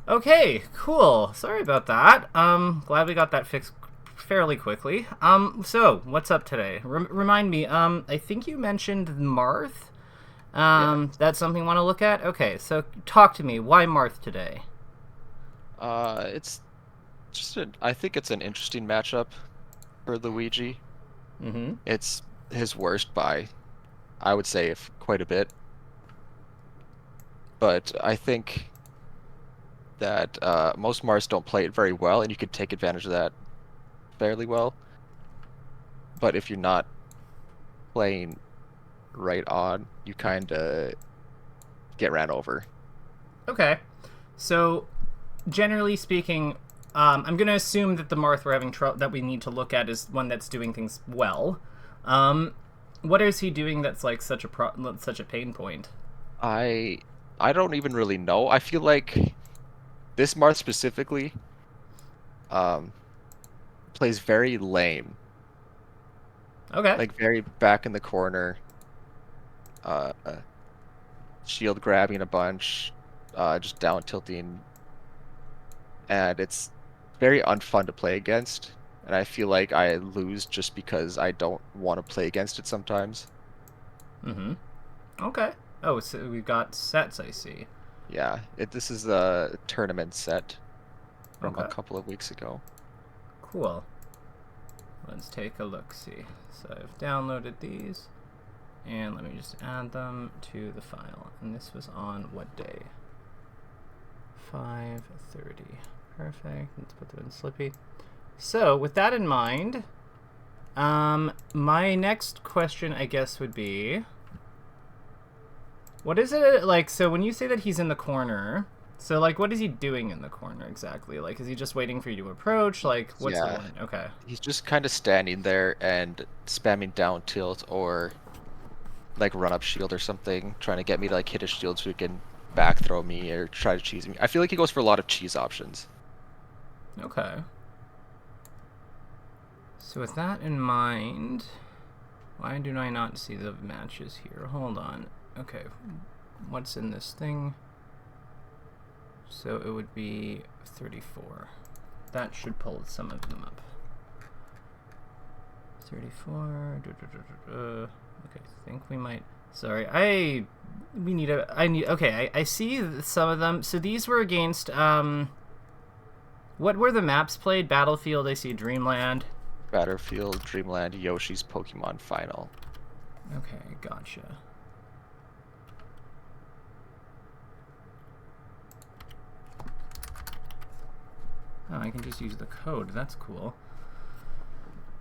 Okay, cool. Sorry about that. Glad we got that fixed fairly quickly. So what's up today? Remind me. I think you mentioned Marth. Yeah. That's something you want to look at. Okay, so talk to me. Why Marth today? It's I think it's an interesting matchup for Luigi. Mm-hmm. It's his worst by, I would say, if quite a bit. But I think that most Mars don't play it very well, and you could take advantage of that fairly well. But if you're not playing right on, you kind of get ran over. Okay. So generally speaking, I'm gonna assume that the Marth we're having that we need to look at is one that's doing things well. Um, what is he doing that's like such a pain point? I I don't even really know. I feel like this Marth specifically um plays very lame, Okay. like very back in the corner. Uh, shield grabbing a bunch, just down tilting, and it's very unfun to play against. And I feel like I lose just because I don't want to play against it sometimes. Mm-hmm. Okay. Oh, so we've got sets, I see. Yeah, this is a tournament set from a Okay. couple of weeks ago. Cool. Let's take a look-see. So I've downloaded these, and let me just add them to the file. And this was on what day? 5:30. Perfect. Let's put them in Slippy. So with that in mind, my next question, I guess, would be, what is it like? So when you say that he's in the corner, so like, what is he doing in the corner exactly? Like, is he just waiting for you to approach? Like, what's the Yeah, line? Okay. he's just kind of standing there and spamming down tilt or like run up shield or something, trying to get me to like hit his shield so he can back throw me or try to cheese me. I feel like he goes for a lot of cheese options. Okay. So with that in mind, why do I not see the matches here? Hold on. Okay, what's in this thing? So it would be 34. That should pull some of them up. 34. Okay, I think we might. Sorry, we need a. I need. Okay, I see some of them. So these were against. What were the maps played? Battlefield. I see Dreamland. Battlefield, Dreamland, Yoshi's Pokemon Final. Okay, gotcha. Oh, I can just use the code. That's cool.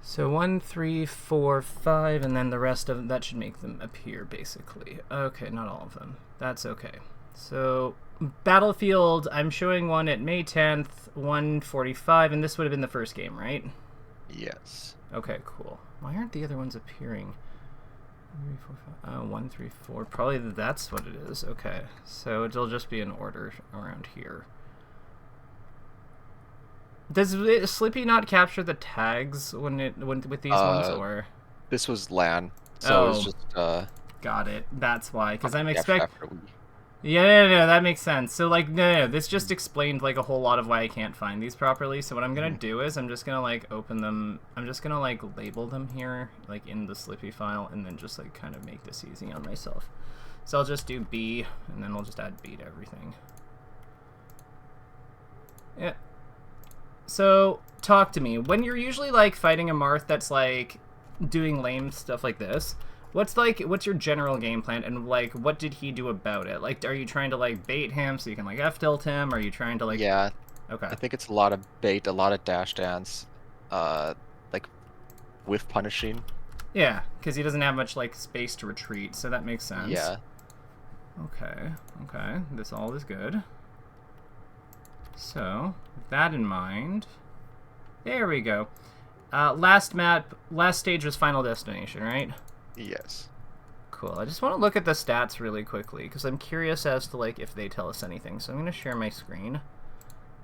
So 1, 3, 4, 5, and then the rest of them, that should make them appear, basically. Okay, not all of them. That's okay. So Battlefield, I'm showing one at May 10th, 1:45, and this would have been the first game, right? Yes. Okay, cool. Why aren't the other ones appearing? 3, 4, 5, 1, 3, 4. Probably that's what it is. Okay, so it'll just be in order around here. Does Slippy not capture the tags when with these ones, Uh, or? this was LAN, so it was Oh, just got it. That's why. Because I'm captured expect. after we. Yeah, no, that makes sense. So like, no, this just explained like a whole lot of why I can't find these properly. So what I'm gonna Mhm. do is I'm just gonna like open them. I'm just gonna like label them here, like in the Slippy file, and then just like kind of make this easy on myself. So I'll just do B, and then we'll just add B to everything. Yeah. So, talk to me. When you're usually like fighting a Marth that's like doing lame stuff like this, what's your general game plan, and like what did he do about it? Like, are you trying to like bait him so you can like F tilt him? Are you trying to like Yeah, okay. I think it's a lot of bait, a lot of dash dance, uh, like with punishing. Yeah, because he doesn't have much like space to retreat, so that makes sense. Yeah. Okay, okay. This all is good. So, with that in mind, there we go. Last stage was Final Destination, right? Yes. Cool. I just want to look at the stats really quickly because I'm curious as to like if they tell us anything. So I'm gonna share my screen.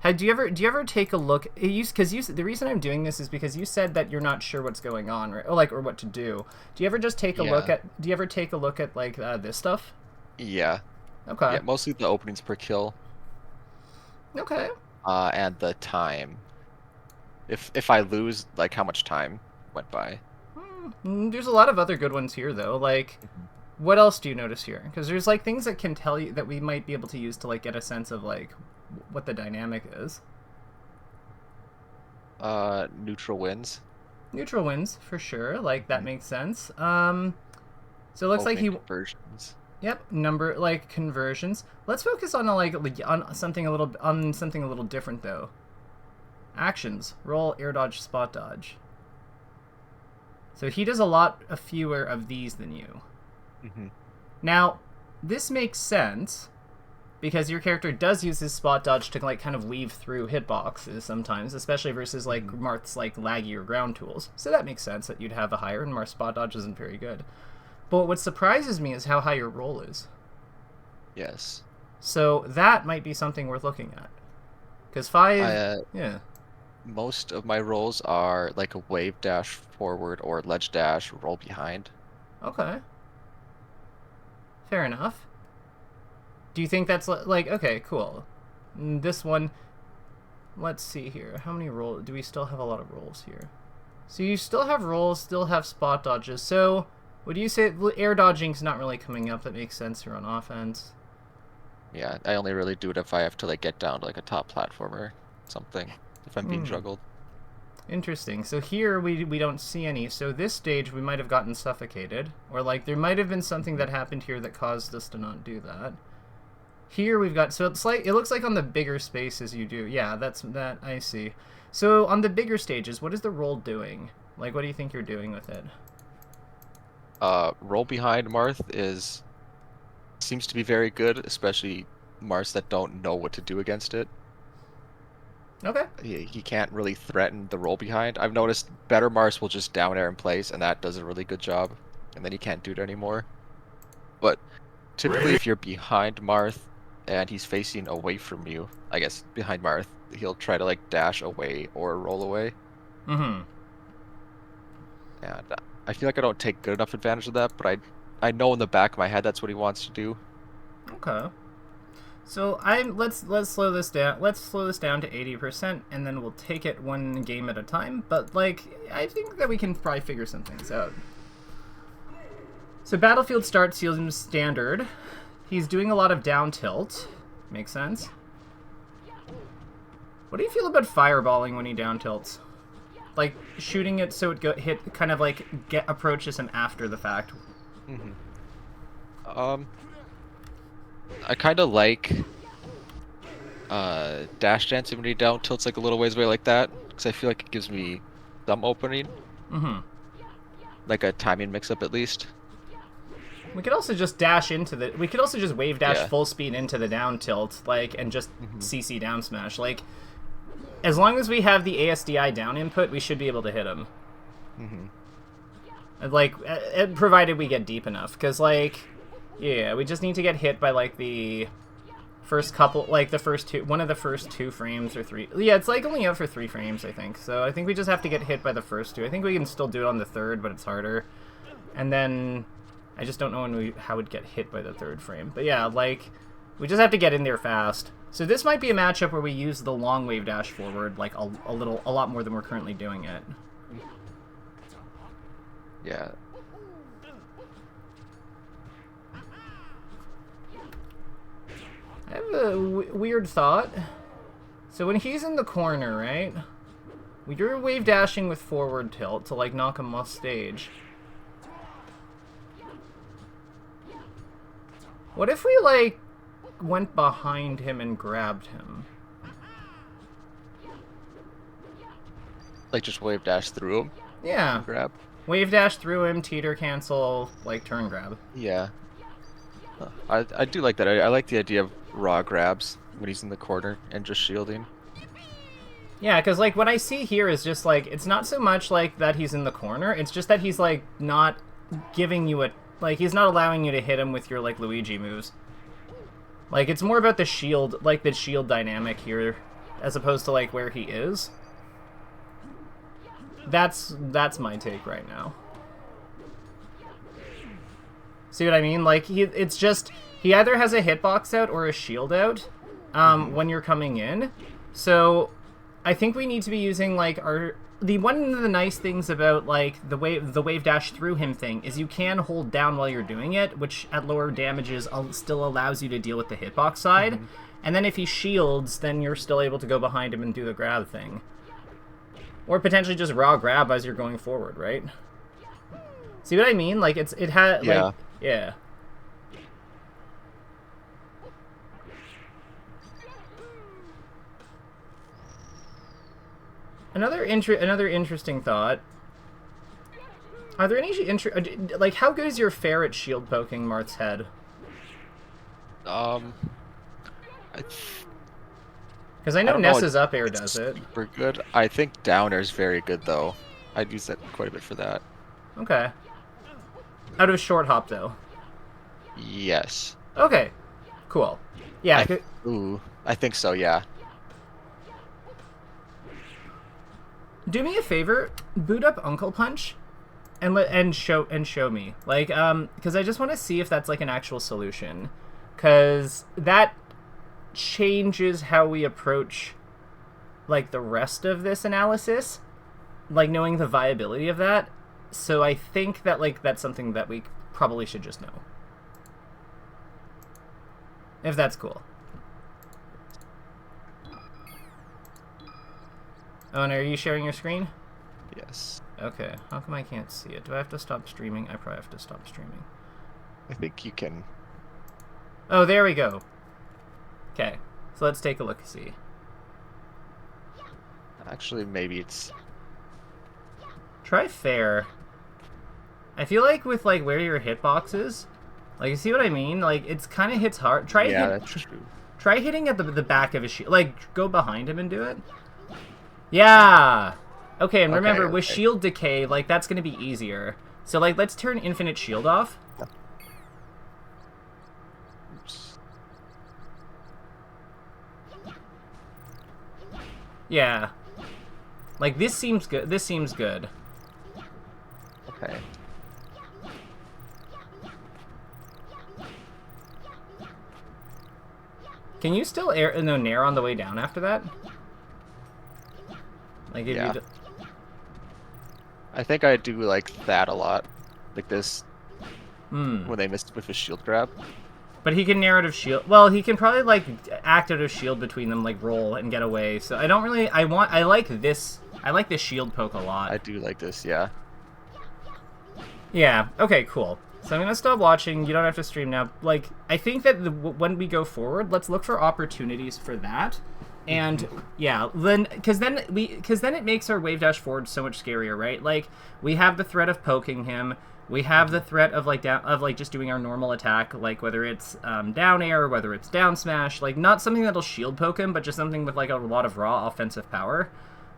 Do you ever take a look? The reason I'm doing this is because you said that you're not sure what's going on, right? Or what to do. Do you ever just take a look Yeah. at? Do you ever take a look at this stuff? Yeah. Okay. Yeah. Mostly the openings per kill. Okay. And the time. If I lose, like how much time went by. There's a lot of other good ones here, though. Like, Mhm. what else do you notice here? Because there's like things that can tell you that we might be able to use to like get a sense of like what the dynamic is. Neutral wins. Neutral wins for sure. Like that Mhm. makes sense. So it looks like Opening he. conversions. Yep, number like conversions. Let's focus on on something a little different though. Actions: roll, air dodge, spot dodge. So he does a fewer of these than you. Hmm. Now, this makes sense because your character does use his spot dodge to like kind of weave through hitboxes sometimes, especially versus like Marth's like laggy or ground tools. So that makes sense that you'd have a higher, and Marth's spot dodge isn't very good. But what surprises me is how high your roll is. Yes. So that might be something worth looking at. Because I 5, yeah. Most of my rolls are like a wave dash forward or ledge dash roll behind. Okay. Fair enough. Do you think that's like, okay, cool. This one, let's see here. How many rolls? Do we still have a lot of rolls here? So you still have rolls, still have spot dodges. So would you say air dodging's not really coming up? That makes sense here on offense. Yeah, I only really do it if I have to like get down to like a top platformer, something. If I'm being juggled. Interesting. So here we don't see any. So this stage we might have gotten suffocated, or like there might have been something that happened here that caused us to not do that. Here we've got, so it's like, it looks like on the bigger spaces you do. Yeah, that I see. So on the bigger stages, what is the roll doing? Like, what do you think you're doing with it? Roll behind Marth is seems to be very good, especially Marths that don't know what to do against it. Okay. He can't really threaten the roll behind. I've noticed better Marths will just down air in place, and that does a really good job. And then he can't do it anymore. But typically, if you're behind Marth and he's facing away from you, I guess behind Marth, he'll try to like dash away or roll away. Mm-hmm. And I feel like I don't take good enough advantage of that, but I know in the back of my head that's what he wants to do. Okay. So let's slow this down. Let's slow this down to 80%, and then we'll take it one game at a time. But like, I think that we can probably figure some things out. So Battlefield Start seems standard. He's doing a lot of down tilt. Makes sense. What do you feel about fireballing when he down tilts? Like shooting it so it hit kind of like approaches him after the fact. Hmm. I kind of like dash dancing when he down tilts like a little ways away like that, because I feel like it gives me some opening, Mm-hmm. like a timing mix-up at least. We could also just dash into the. We could also just wave dash Yeah. full speed into the down tilt, like, and just Hmm. CC down smash. Like, as long as we have the ASDI down input, we should be able to hit him. Hmm. Like, provided we get deep enough, because like, yeah, we just need to get hit by like the first couple, like the first two, one of the first 2 frames or 3. Yeah, it's like only out for 3 frames, I think. So I think we just have to get hit by the first 2. I think we can still do it on the third, but it's harder. And then I just don't know how we'd get hit by the 3rd frame. But yeah, like, we just have to get in there fast. So this might be a matchup where we use the long wave dash forward, like a lot more than we're currently doing it. Yeah. I have a weird thought. So when he's in the corner, right? You're wave dashing with forward tilt to like knock him off stage. What if we like went behind him and grabbed him? Like just wave dash through him, Yeah. grab. Wave dash through him, teeter cancel, like turn grab. Yeah. I do like that. I like the idea of raw grabs when he's in the corner and just shielding. Yeah, because like what I see here is just like, it's not so much like that he's in the corner, it's just that he's like not giving you like he's not allowing you to hit him with your like Luigi moves. Like it's more about the shield, like the shield dynamic here, as opposed to like where he is. That's my take right now. See what I mean? Like it's just he either has a hitbox out or a shield out, when you're coming in. So I think we need to be using like one of the nice things about like the wave dash through him thing is you can hold down while you're doing it, which at lower damages still allows you to deal with the hitbox side. And then if he shields, then you're still able to go behind him and do the grab thing. Or potentially just raw grab as you're going forward, right? See what I mean? Like it had like yeah. Another interesting thought. Are there any like how good is your ferret shield poking Marth's head? Because I know Ness's up air does it. Super good. I think down air is very good though. I'd use that quite a bit for that. Okay. Out of short hop though. Yes. Okay. Cool. Yeah. I think so. Yeah. Do me a favor, boot up Uncle Punch, and show me, like, because I just want to see if that's like an actual solution, because that changes how we approach, like, the rest of this analysis, like knowing the viability of that. So I think that like that's something that we probably should just know, if that's cool. Oh, and are you sharing your screen? Yes. Okay. How come I can't see it? Do I have to stop streaming? I probably have to stop streaming. I think you can. Oh, there we go. Okay. So let's take a look-see. Actually, maybe it's... Try fair. I feel like with, like, where your hitbox is, like, you see what I mean? Like, it's kind of hits hard. That's true. Try hitting at the back of his shield. Like, go behind him and do it. Yeah! Okay, and remember, with shield decay, like, that's going to be easier. So, like, let's turn infinite shield off. Oops. Yeah. Like, this seems good. This seems good. Okay. Can you still nair on the way down after that? Like, if you I think I do like that a lot. Like this. when they missed with his shield grab. But he can nair out of shield. Well, he can probably, like, act out of shield between them, like, roll and get away. So I don't really... I like this... I like this shield poke a lot. I do like this, yeah. Yeah, okay, cool. So I'm going to stop watching. You don't have to stream now. Like, I think that when we go forward, let's look for opportunities for that. And, yeah, then... Because then it makes our wave dash forward so much scarier, right? Like, we have the threat of poking him. We have the threat of, like, just doing our normal attack, like, whether it's down air, or whether it's down smash. Like, not something that'll shield poke him, but just something with, like, a lot of raw offensive power.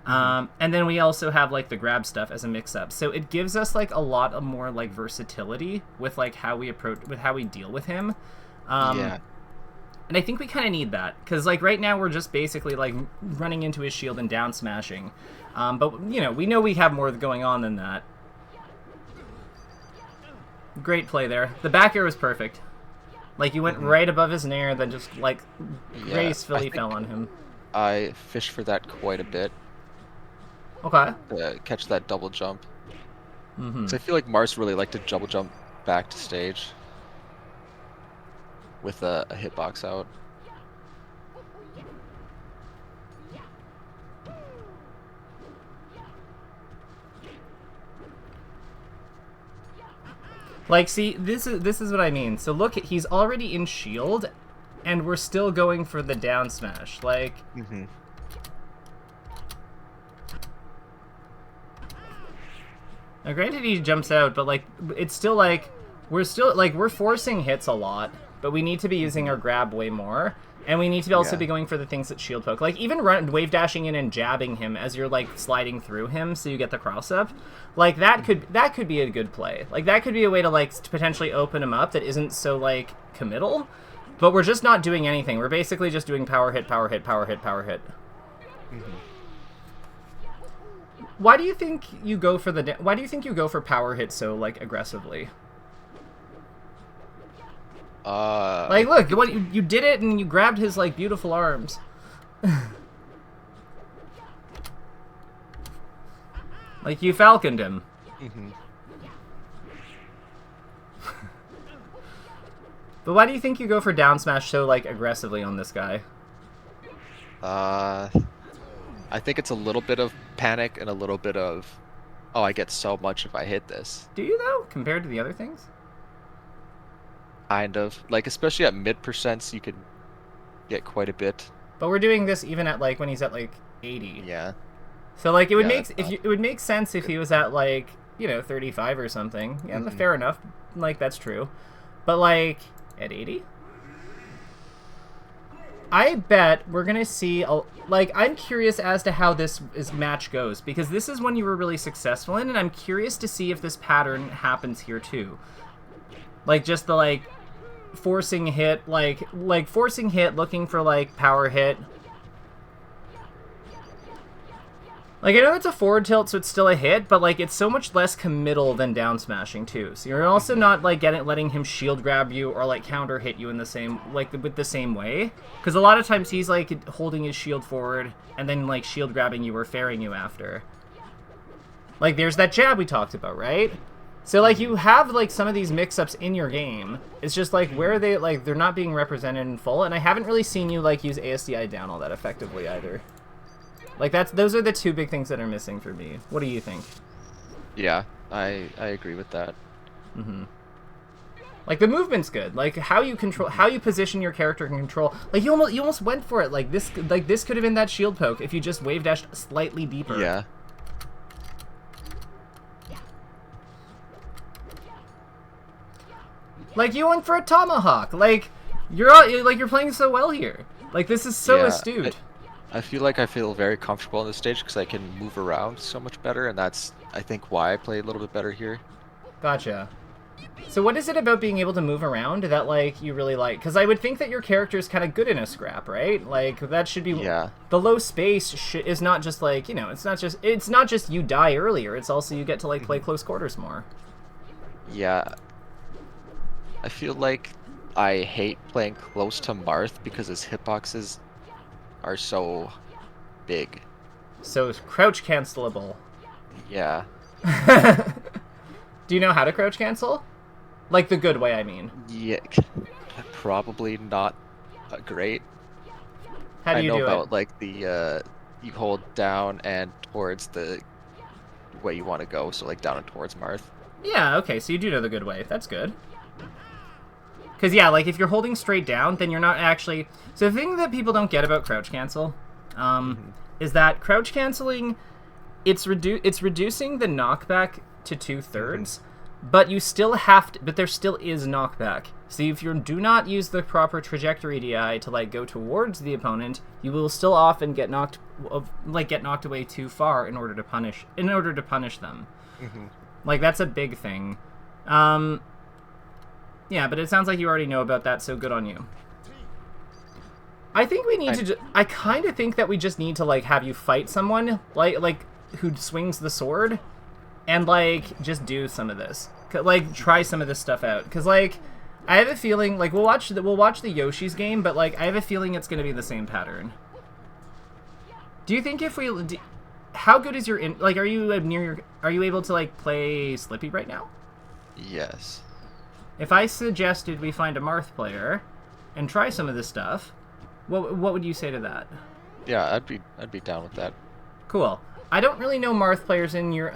And then we also have, like, the grab stuff as a mix-up. So it gives us, like, a lot of more, like, versatility with, like, how we deal with him. Yeah. And I think we kind of need that, because, like, right now we're just basically, like, running into his shield and down smashing. But, you know we have more going on than that. Great play there. The back air was perfect. Like, you went right above his nair, then just, like, gracefully fell on him. I fished for that quite a bit. Okay. To catch that double jump. So I feel like Marth really liked to double jump back to stage. With a hitbox out. Like, see, this is what I mean. So look, he's already in shield, and we're still going for the down smash. Like, now granted he jumps out, but like, it's still like, we're forcing hits a lot, but we need to be using our grab way more, and we need to also be going for the things that shield poke. Like, even wave dashing in and jabbing him as you're, like, sliding through him so you get the cross up. Like, that could be a good play. Like, that could be a way to, like, to potentially open him up that isn't so, like, committal. But we're just not doing anything. We're basically just doing power hit, power hit, power hit, power hit. Why do you think you go for power hit so, like, aggressively? Like, look, what you did it, and you grabbed his like beautiful arms. Like you falconed him. Mm-hmm. But why do you think you go for down smash so like aggressively on this guy? I think it's a little bit of panic and a little bit of, oh, I get so much if I hit this. Do you though, compared to the other things? Kind of. Like, especially at mid percents, you can get quite a bit. But we're doing this even at like when he's at like 80. Yeah. So like it would Yeah, it would make sense if he was at like, you know, 35 or something. Yeah, fair enough. Like that's true. But like at 80? I bet we're going to see like I'm curious as to how this match goes because this is one you were really successful in and I'm curious to see if this pattern happens here too. Like just the like forcing hit, like forcing hit, looking for like power hit. Like, I know it's a forward tilt, so it's still a hit, but, like, it's so much less committal than down smashing, too. So you're also not, like, letting him shield grab you or, like, counter hit you in the same, like, with the same way. Because a lot of times he's, like, holding his shield forward and then, like, shield grabbing you or fairing you after. Like, there's that jab we talked about, right? So, like, you have, like, some of these mix-ups in your game. It's just, like, where they, like, they're not being represented in full, and I haven't really seen you, like, use ASDI down all that effectively either. Like, those are the two big things that are missing for me. What do you think? Yeah, I agree with that. Mm-hmm. Like, the movement's good. Like, how you control, how you position your character can control. Like, you almost went for it. Like, this could have been that shield poke if you just wave dashed slightly deeper. Yeah. Like, you went for a tomahawk. Like, you're playing so well here. Like, this is so astute. I feel very comfortable on this stage because I can move around so much better, and that's, I think, why I play a little bit better here. Gotcha. So what is it about being able to move around that, like, you really like? Because I would think that your character is kind of good in a scrap, right? Like, that should be... Yeah. The low space is not just, like, you know, it's not just you die earlier. It's also you get to, like, play close quarters more. Yeah. I feel like I hate playing close to Marth because his hitboxes are so big. So crouch cancelable. Yeah. Do you know how to crouch cancel? Like the good way, I mean. Yeah, probably not great. How do you do it? I know about like the you hold down and towards the way you want to go, so like down and towards Marth. Yeah, okay, so you do know the good way. That's good. Because, yeah, like, if you're holding straight down, then you're not actually... So the thing that people don't get about crouch cancel is that crouch canceling, it's reducing the knockback to 2/3, but you still have to... But there still is knockback. So if you do not use the proper trajectory DI to, like, go towards the opponent, you will still often get knocked away too far in order to punish them. Like, that's a big thing. Yeah, but it sounds like you already know about that, so good on you. I think we need to... I kind of think that we just need to, like, have you fight someone, like who swings the sword, and, like, just do some of this. Like, try some of this stuff out. Because, like, I have a feeling... Like, we'll watch the Yoshi's game, but, like, I have a feeling it's going to be the same pattern. Do you think if we... How good is your... Like, are you able to, like, play Slippy right now? Yes. If I suggested we find a Marth player and try some of this stuff, what would you say to that? Yeah, I'd be down with that. Cool. I don't really know Marth players in you're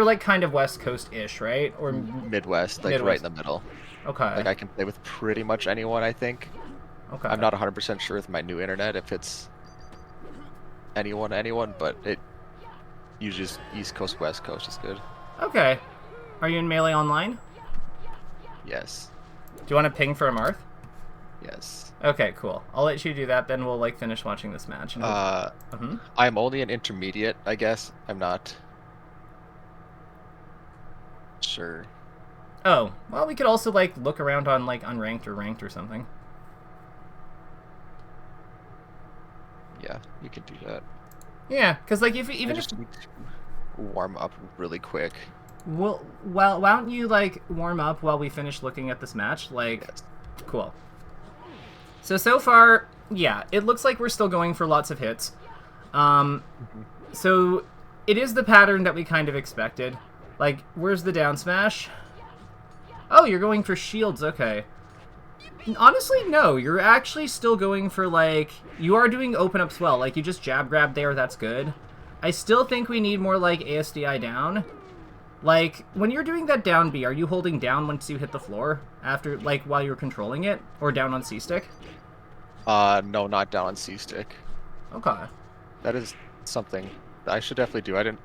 like kind of West Coast-ish, right? Or Midwest, like Midwest. Right in the middle. Okay. Like I can play with pretty much anyone, I think. Okay. I'm not 100% sure with my new internet if it's anyone, but it usually is East Coast, West Coast is good. Okay. Are you in Melee Online? Yes. Do you want to ping for a Marth? Yes. Okay, cool. I'll let you do that, then we'll, like, finish watching this match. I'm only an intermediate, I guess. I'm not sure. Oh, well, we could also, like, look around on, like, unranked or ranked or something. Yeah, you could do that. Yeah, because, like, if even I just need to warm up really quick. Well, why don't you, like, warm up while we finish looking at this match? Like, yes. Cool. So far, yeah, it looks like we're still going for lots of hits. So it is the pattern that we kind of expected. Like, where's the down smash? Oh, you're going for shields, okay. Honestly, no, you're actually still going for, like, you are doing open ups well. Like, you just jab grab there, that's good. I still think we need more, like, ASDI down. Like, when you're doing that down B, are you holding down once you hit the floor? After, like, while you're controlling it? Or down on C-stick? No, not down on C-stick. Okay. That is something I should definitely do. I didn't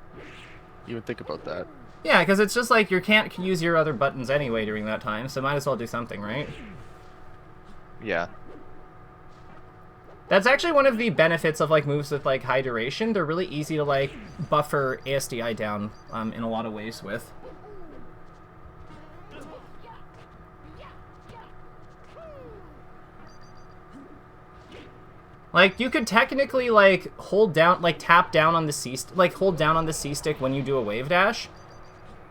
even think about that. Yeah, because it's just like you can't use your other buttons anyway during that time, so might as well do something, right? Yeah. That's actually one of the benefits of, like, moves with, like, high duration. They're really easy to, like, buffer ASDI down in a lot of ways with. Like, you could technically, like, hold down, like, tap down on the C, like, hold down on the C stick when you do a wave dash,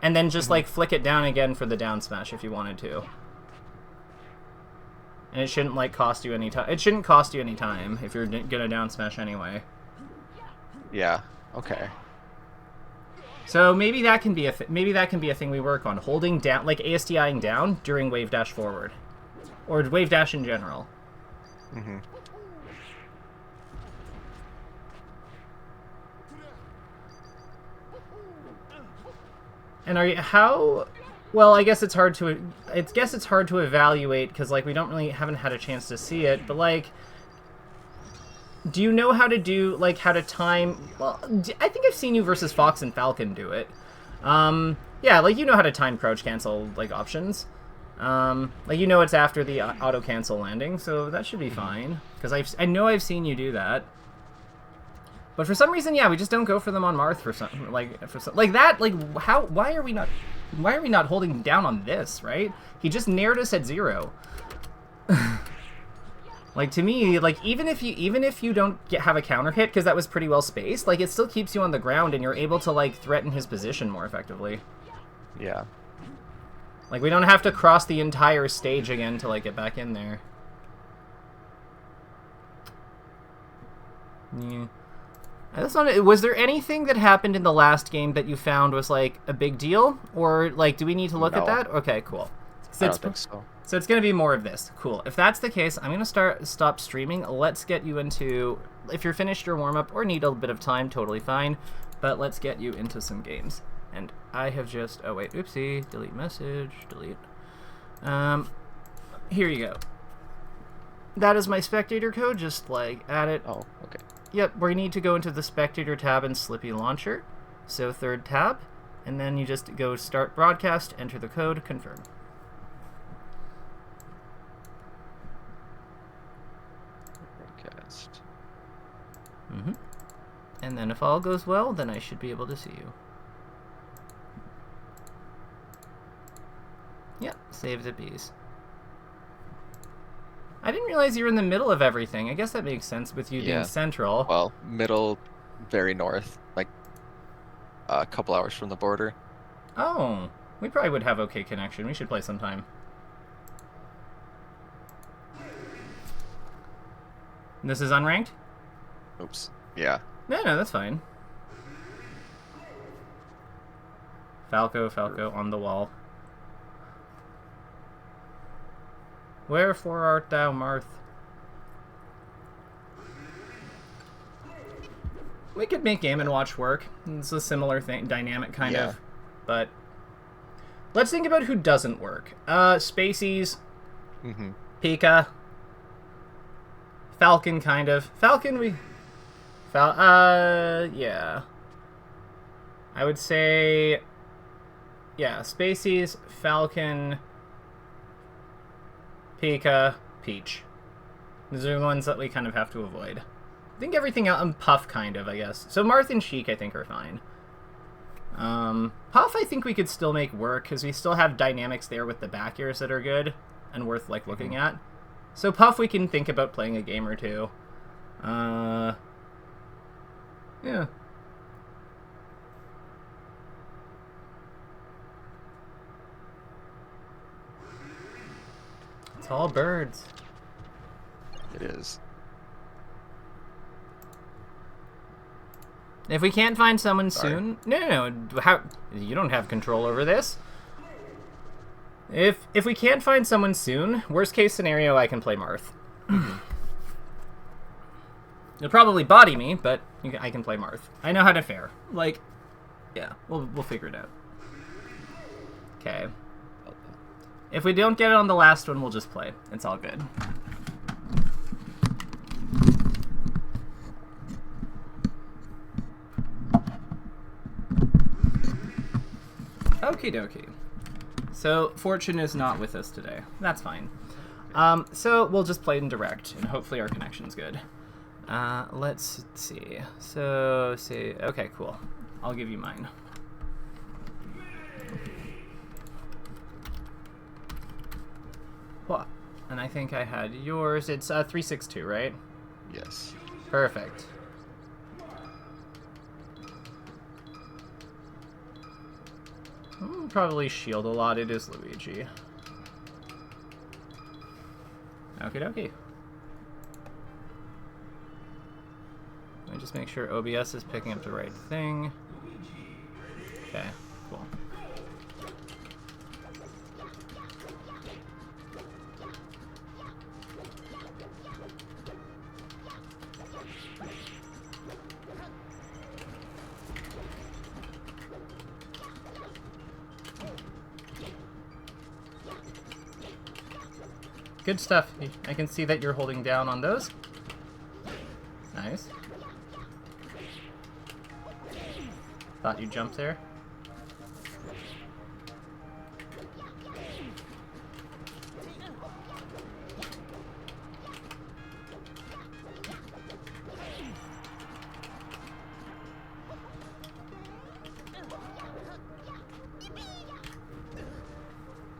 and then just, like, flick it down again for the down smash if you wanted to. And it shouldn't, like, cost you any time. It shouldn't cost you any time if you're gonna down smash anyway. Yeah. Okay. So maybe that can be a thing we work on, holding down, like, ASDIing down during wave dash forward, or wave dash in general. Mm-hmm. And are you how? Well, I guess it's hard to evaluate because, like, we haven't had a chance to see it. But, like, do you know how to do, like, how to time? Well, I think I've seen you versus Fox and Falcon do it. Yeah, like, you know how to time crouch cancel, like, options. Like, you know it's after the auto cancel landing, so that should be fine. Because I know I've seen you do that. But for some reason, yeah, we just don't go for them on Marth for some, like, that. Like, how? Why are we not holding down on this? Right? He just nared us at 0. Like, to me, like, even if you don't have a counter hit because that was pretty well spaced, like, it still keeps you on the ground and you're able to, like, threaten his position more effectively. Yeah. Like, we don't have to cross the entire stage again to, like, get back in there. Yeah. That's not it. Was there anything that happened in the last game that you found was, like, a big deal? Or, like, do we need to look at that? Okay, cool. I don't think so. So it's going to be more of this. Cool. If that's the case, I'm going to stop streaming. Let's get you into... If you're finished your warm-up or need a bit of time, totally fine. But let's get you into some games. And I have just... Oh, wait. Oopsie. Delete message. Delete. Here you go. That is my spectator code. Just, like, add it. Oh, okay. Yep, we need to go into the spectator tab in Slippy Launcher. So third tab, and then you just go start broadcast, enter the code, confirm. Broadcast. And then if all goes well, then I should be able to see you. Yep, SavetheBees. I didn't realize you were in the middle of everything. I guess that makes sense with you being central. Well, middle, very north, like a couple hours from the border. Oh, we probably would have okay connection. We should play sometime. This is unranked? Oops. Yeah. No, that's fine. Falco on the wall. Wherefore art thou, Marth? We could make Game & Watch work. It's a similar thing, dynamic kind of. But let's think about who doesn't work. Spaceys. Pika. Falcon, kind of. Falcon, yeah. I would say... Yeah, Spaceys, Falcon... Pika, Peach. These are the ones that we kind of have to avoid. I think everything else, Puff kind of, I guess. So Marth and Sheik I think are fine. Puff I think we could still make work, because we still have dynamics there with the back airs that are good and worth, like, looking at. So Puff we can think about playing a game or two. Yeah. Tall birds. It is. If we can't find someone Sorry. soon... No. How... You don't have control over this. If we can't find someone soon, worst case scenario, I can play Marth. You'll probably body me, but I can play Marth. I know how to fare. Like, yeah, we'll figure it out. Okay. If we don't get it on the last one, we'll just play. It's all good. Okie dokie. So, Fortune is not with us today. That's fine. So, we'll just play in direct, and hopefully our connection's good. Let's see. So, say... Okay, cool. I'll give you mine. What? And I think I had yours. It's 362, right? Yes. Perfect. Probably shield a lot. It is Luigi. Okie dokie. Let me just make sure OBS is picking up the right thing. Okay, cool. Good stuff. I can see that you're holding down on those. Nice. Thought you jumped there.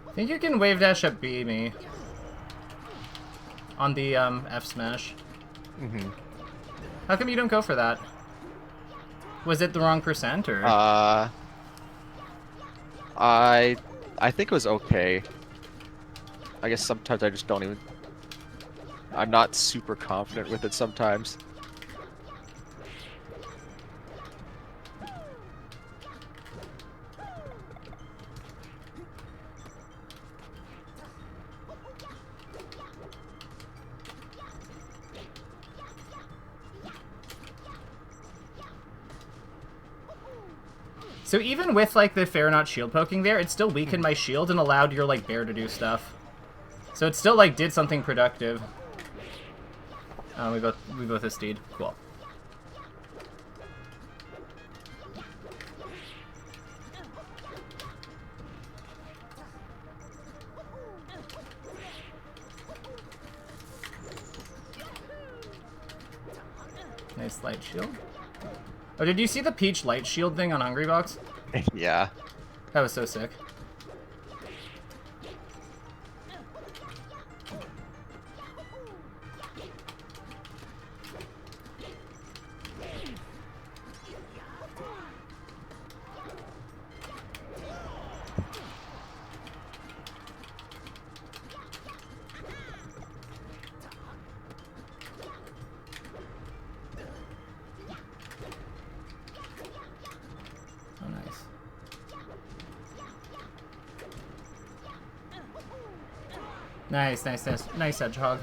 I think you can wave dash up B me. On the F smash. Mm-hmm. How come you don't go for that? Was it the wrong percent or? I think it was okay. I guess sometimes I just don't even. I'm not super confident with it sometimes. So even with like the fair not shield poking there, it still weakened my shield and allowed your like bear to do stuff. So it still like did something productive. We both have steed. Cool. Nice light shield. Oh, did you see the Peach light shield thing on Hungrybox? Yeah. That was so sick. Nice, nice, nice. Nice hedgehog.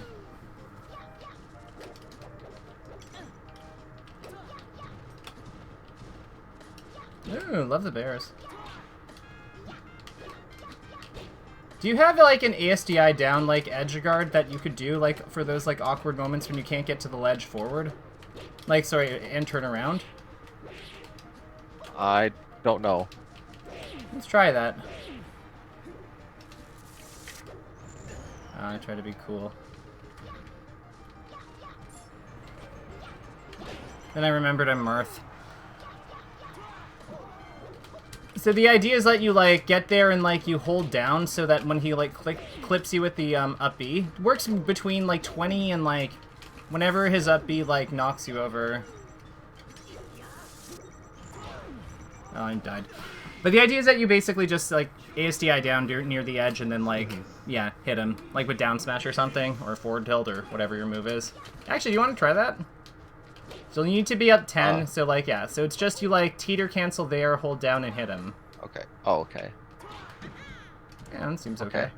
Ooh, love the bears. Do you have like an ASDI down like edge guard that you could do like for those like awkward moments when you can't get to the ledge forward? Like, sorry, and turn around? I don't know. Let's try that. I try to be cool. Then I remembered I'm Marth. So the idea is that you like get there and like you hold down so that when he like clips you with the up B, works between like 20 and like whenever his up B like knocks you over. Oh, I died. But the idea is that you basically just like ASDI down near the edge and then, like, yeah, hit him. Like with down smash or something, or forward tilt, or whatever your move is. Actually, you want to try that? So you need to be up 10, so, like, yeah. So it's just you, like, teeter cancel there, hold down, and hit him. Okay. Oh, okay. Yeah, that seems okay.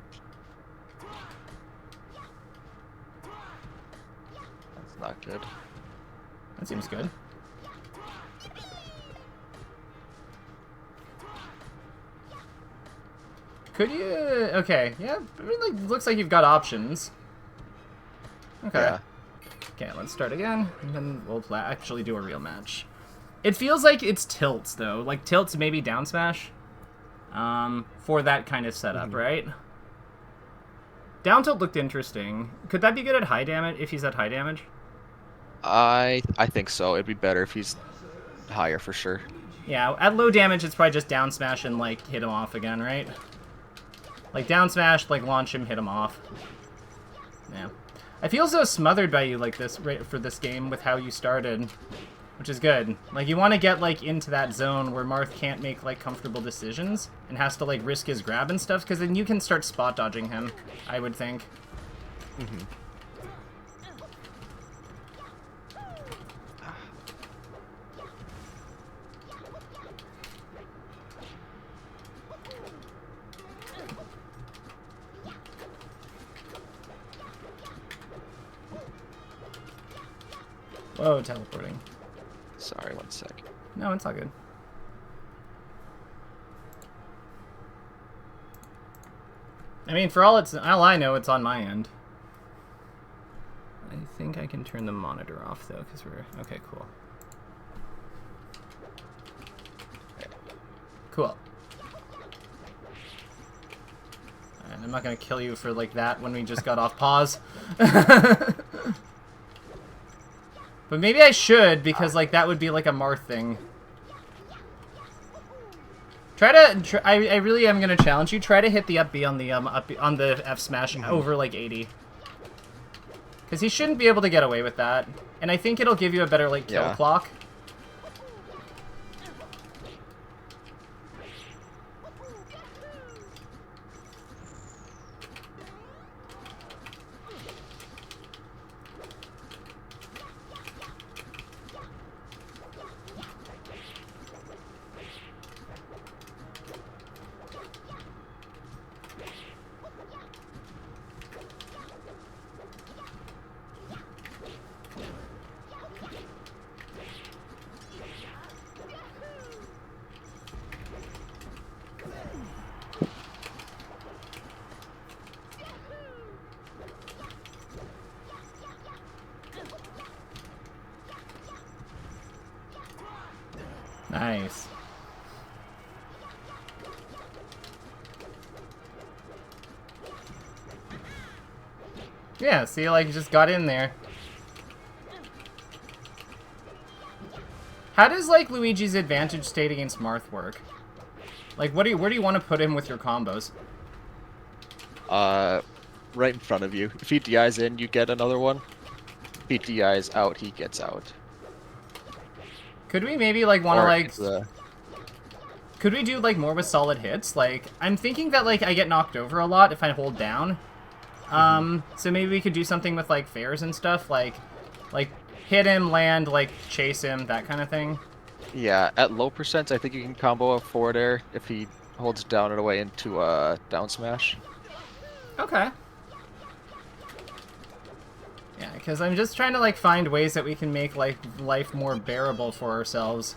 That's not good. That seems good. Could you... Okay, yeah, it really looks like you've got options. Okay. Yeah. Okay, let's start again, and then we'll actually do a real match. It feels like it's tilts, though. Like, tilts maybe down smash. For that kind of setup, right? Down tilt looked interesting. Could that be good at high damage, if he's at high damage? I think so. It'd be better if he's higher for sure. Yeah, at low damage, it's probably just down smash and, like, hit him off again, right? Like, down smash, like, launch him, hit him off. Yeah. I feel so smothered by you like this for this game with how you started, which is good. Like, you want to get, like, into that zone where Marth can't make, like, comfortable decisions and has to, like, risk his grab and stuff, because then you can start spot dodging him, I would think. Whoa, teleporting. Sorry, 1 sec. No, it's all good. I mean, for all I know, it's on my end. I think I can turn the monitor off, though, because we're... Okay, cool. Cool. And I'm not going to kill you for, like, that when we just got off pause. But maybe I should, because, like, that would be, like, a Marth thing. I really am going to challenge you. Try to hit the up B on the, on the F smash over, like, 80. Because he shouldn't be able to get away with that. And I think it'll give you a better, like, kill clock. Nice. Yeah, see, like, you just got in there. How does, like, Luigi's advantage state against Marth work? Like, where do you want to put him with your combos? Right in front of you. If he DI's in, you get another one. If he DI's out, he gets out. Could we maybe, like, want to, like... Could we do, like, more with solid hits? Like, I'm thinking that, like, I get knocked over a lot if I hold down. So maybe we could do something with, like, fairs and stuff. Like, hit him, land, like, chase him, that kind of thing. Yeah, at low percents, I think you can combo a forward air if he holds down and away into a down smash. Okay. Yeah, because I'm just trying to, like, find ways that we can make, like, life more bearable for ourselves.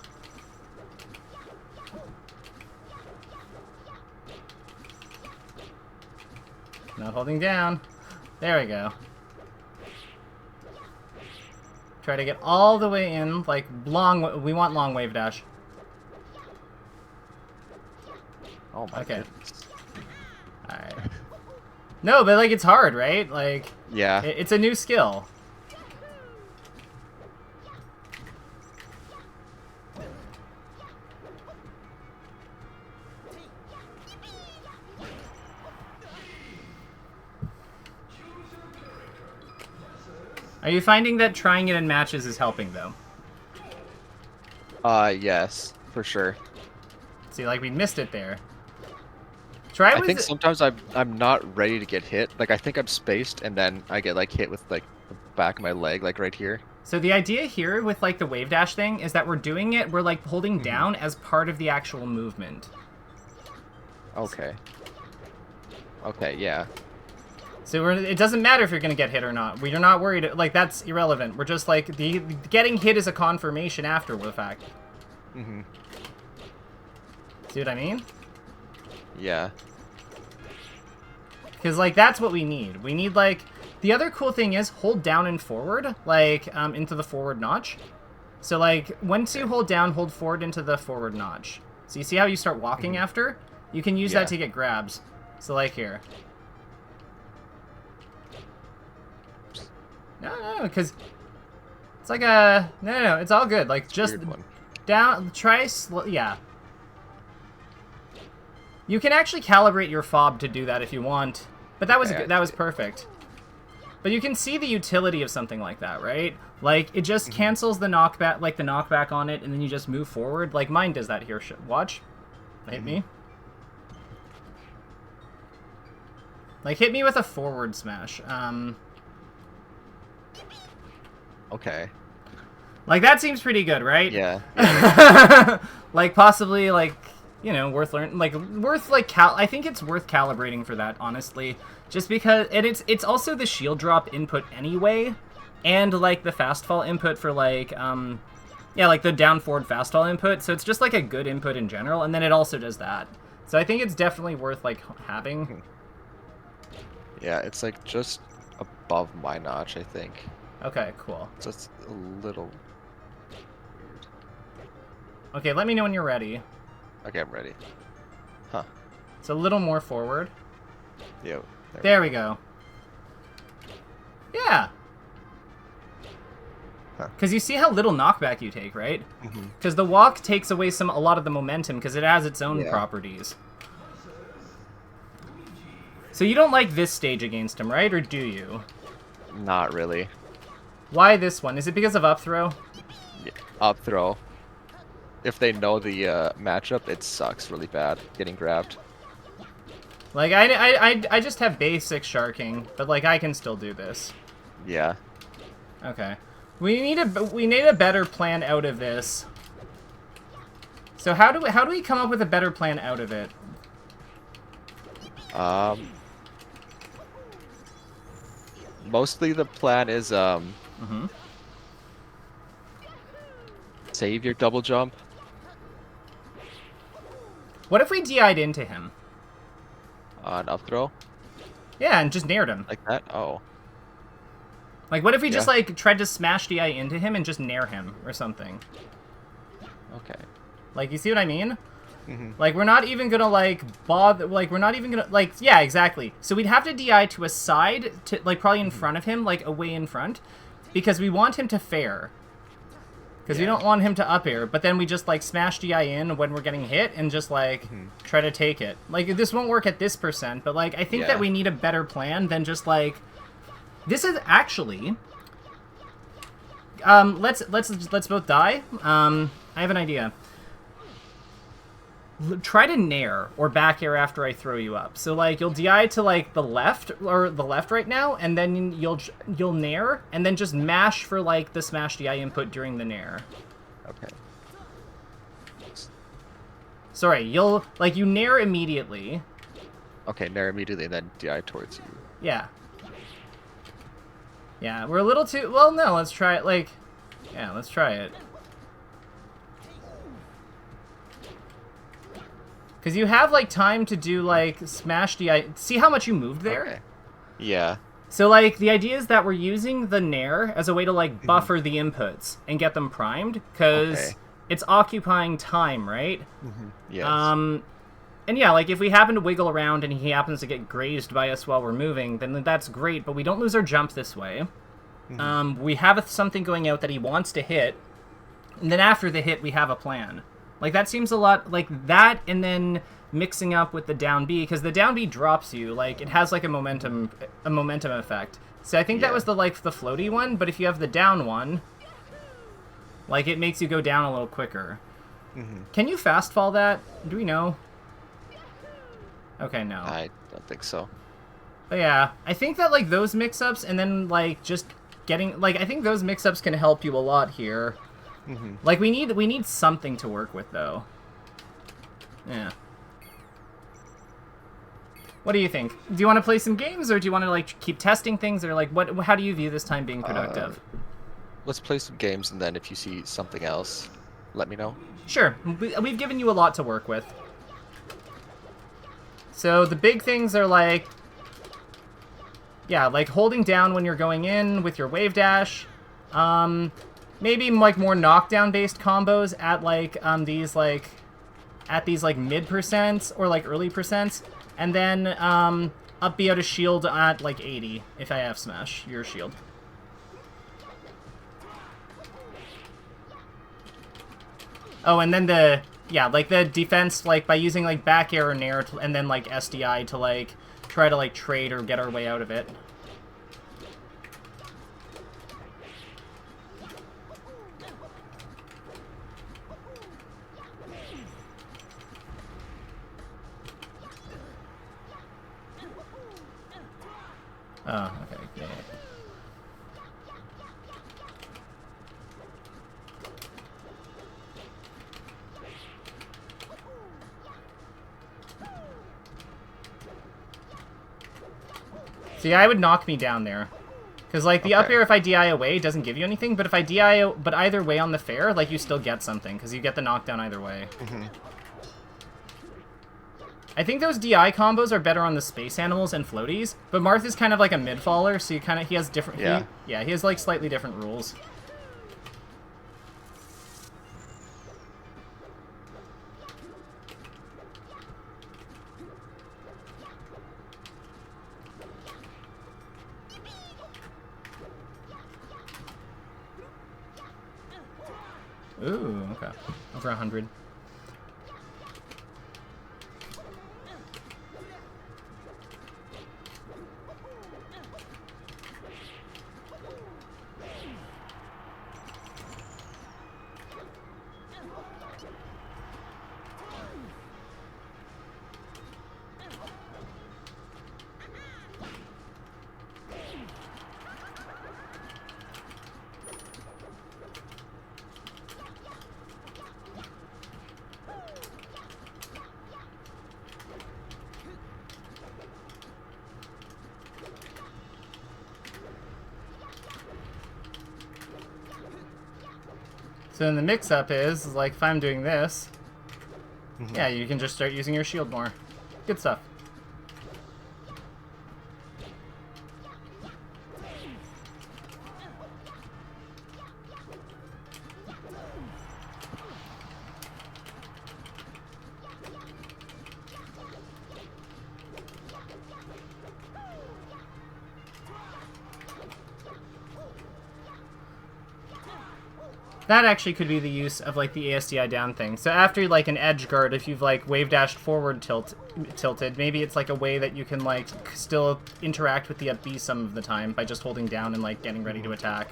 Not holding down. There we go. Try to get all the way in, like, long... We want long wave dash. Oh my goodness. Alright. No, but, like, it's hard, right? Like... Yeah. It's a new skill. Are you finding that trying it in matches is helping, though? Yes, for sure. See, like, we missed it there. Try I with think sometimes I'm not ready to get hit. Like I think I'm spaced, and then I get like hit with like the back of my leg, like right here. So the idea here with like the wave dash thing is that we're doing it. We're like holding down as part of the actual movement. Okay. Okay. Yeah. So it doesn't matter if you're gonna get hit or not. We're not worried. Like that's irrelevant. We're just like the getting hit is a confirmation after the fact. Mm-hmm. See what I mean? Yeah. Because, like, that's what we need. We need, like... The other cool thing is hold down and forward, like, into the forward notch. So, like, once you hold down, hold forward into the forward notch. So you see how you start walking after? You can use that to get grabs. So, like, here. No, because... It's like a... No, it's all good. Like, just down... Try... Yeah. You can actually calibrate your fob to do that if you want. But that was that was perfect. But you can see the utility of something like that, right? Like, it just cancels the knockback, like the knockback on it, and then you just move forward. Like, mine does that here. Watch. Hit me. Like, hit me with a forward smash. Okay. Like, that seems pretty good, right? Yeah. Like, possibly, like... You know, worth learning, like, I think it's worth calibrating for that, honestly. Just because, and it's also the shield drop input anyway, and, like, the fast fall input for, like, yeah, like, the down forward fast fall input, so it's just, like, a good input in general, and then it also does that. So I think it's definitely worth, like, having. Yeah, it's, like, just above my notch, I think. Okay, cool. So it's a little weird. Okay, let me know when you're ready. Okay, I'm ready. Huh. It's a little more forward. Yo. There we go. Yeah. Because you see how little knockback you take, right? Because the walk takes away a lot of the momentum because it has its own properties. So you don't like this stage against him, right? Or do you? Not really. Why this one? Is it because of up throw? Yeah, up throw. If they know the matchup, it sucks really bad getting grabbed. Like, I just have basic sharking, but, like, I can still do this. Yeah. Okay. We need a better plan out of this. So how do we come up with a better plan out of it? Mostly the plan is save your double jump. What if we DI'd into him? On up throw? Yeah, and just nared him. Like that? Oh. Like, what if we just, like, tried to smash DI into him and just nair him or something? Okay. Like, you see what I mean? Like, we're not even gonna, like, bother... Like, we're not even gonna... Like, yeah, exactly. So we'd have to DI to a side, to like, probably in front of him, like, away in front. Because we want him to fair. Because we don't want him to up air, but then we just, like, smash DI in when we're getting hit and just, like, try to take it. Like, this won't work at this %, but, like, I think that we need a better plan than just, like... This is actually... let's both die. I have an idea. Try to nair or back air after I throw you up. So, like, you'll DI to, like, the left right now, and then you'll nair, and then just mash for, like, the smash DI input during the nair. Okay. Sorry, you nair immediately. Okay, nair immediately, and then DI towards you. Yeah. Yeah, we're a little too... Well, no, let's try it, like... Yeah, let's try it. Because you have, like, time to do, like, smash DI... See how much you moved there? Okay. Yeah. So, like, the idea is that we're using the nair as a way to, like, buffer the inputs and get them primed, because it's occupying time, right? Yes. And yeah, like, if we happen to wiggle around and he happens to get grazed by us while we're moving, then that's great, but we don't lose our jump this way. We have something going out that he wants to hit, and then after the hit, we have a plan. Like, that seems a lot like that, and then mixing up with the down B, because the down B drops you. Like, it has, like, a momentum effect. So I think that was the floaty one, but if you have the down one, like, it makes you go down a little quicker. Can you fast fall that? Do we know? Okay, no. I don't think so. But yeah, I think that, like, those mix-ups and then, like, just getting... Like, I think those mix-ups can help you a lot here. Mm-hmm. Like, we need something to work with, though. Yeah. What do you think? Do you want to play some games, or do you want to, like, keep testing things, or, like, how do you view this time being productive? Let's play some games, and then if you see something else, let me know. Sure. We've given you a lot to work with. So the big things are, like... Yeah, like, holding down when you're going in with your wave dash. Maybe, like, more knockdown-based combos at, like, these, like... At these, like, mid-percents or, like, early percents. And then, up B out a shield at, like, 80, if I have smash your shield. Oh, and then the... Yeah, like, the defense, like, by using, like, back air or nair, and then, like, SDI to, like, try to, like, trade or get our way out of it. Oh, okay, yeah. See, I would knock me down there. Because, like, the up air, if I DI away, doesn't give you anything, but if I DI... But either way on the fair, like, you still get something, because you get the knockdown either way. Mm-hmm. I think those DI combos are better on the space animals and floaties, but Marth is kind of like a mid-faller, so he has different... Yeah. He has, like, slightly different rules. Ooh, okay. Over 100. So then the mix-up is, like, if I'm doing this, yeah, you can just start using your shield more. Good stuff. That actually could be the use of, like, the ASDI down thing. So after, like, an edge guard, if you've, like, wave dashed forward tilted, maybe it's, like, a way that you can, like, still interact with the up B some of the time by just holding down and, like, getting ready to attack.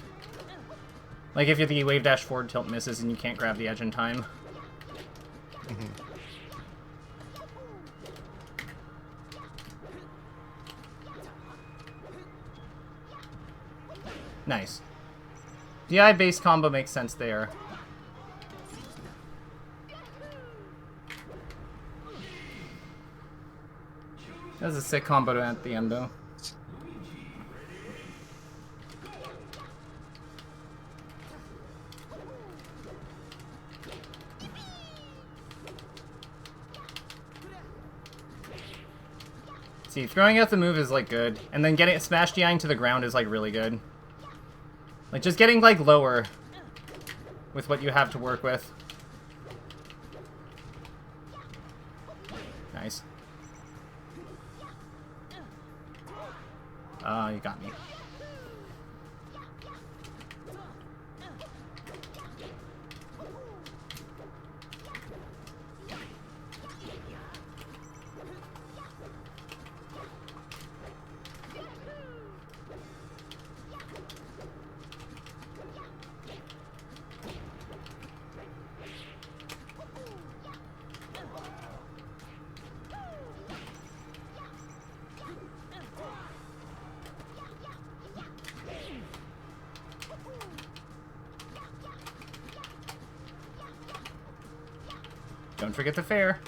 Like, if the wave dash forward tilt misses and you can't grab the edge in time. Nice. DI-based combo makes sense there. That was a sick combo at the end, though. See, throwing out the move is, like, good. And then getting smash DIing to the ground is, like, really good. Like, just getting, like, lower with what you have to work with. Nice. You got me. Don't forget the fair.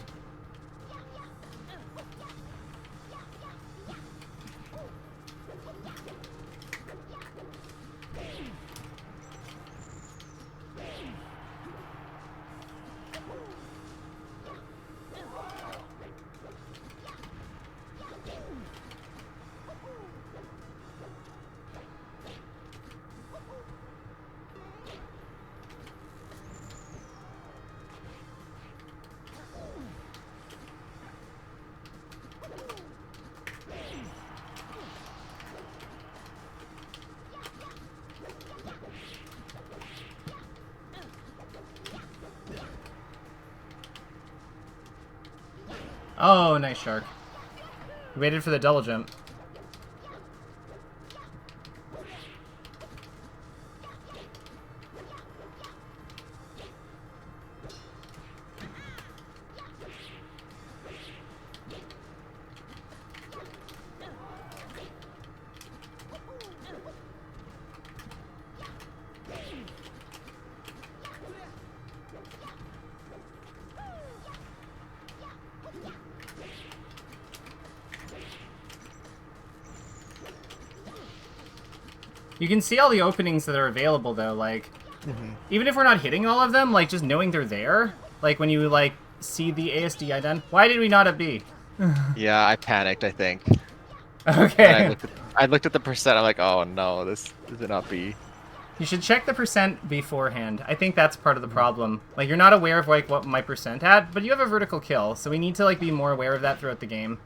Oh, nice shark. We waited for the double jump. You can see all the openings that are available, though, like, even if we're not hitting all of them, like, just knowing they're there, like, when you, like, see the ASD ident. Why did we not have B? Yeah, I panicked, I think. Okay. And I looked at the percent, I'm like, oh no, this did not B. You should check the percent beforehand. I think that's part of the problem. Like, you're not aware of, like, what my percent had, but you have a vertical kill, so we need to, like, be more aware of that throughout the game.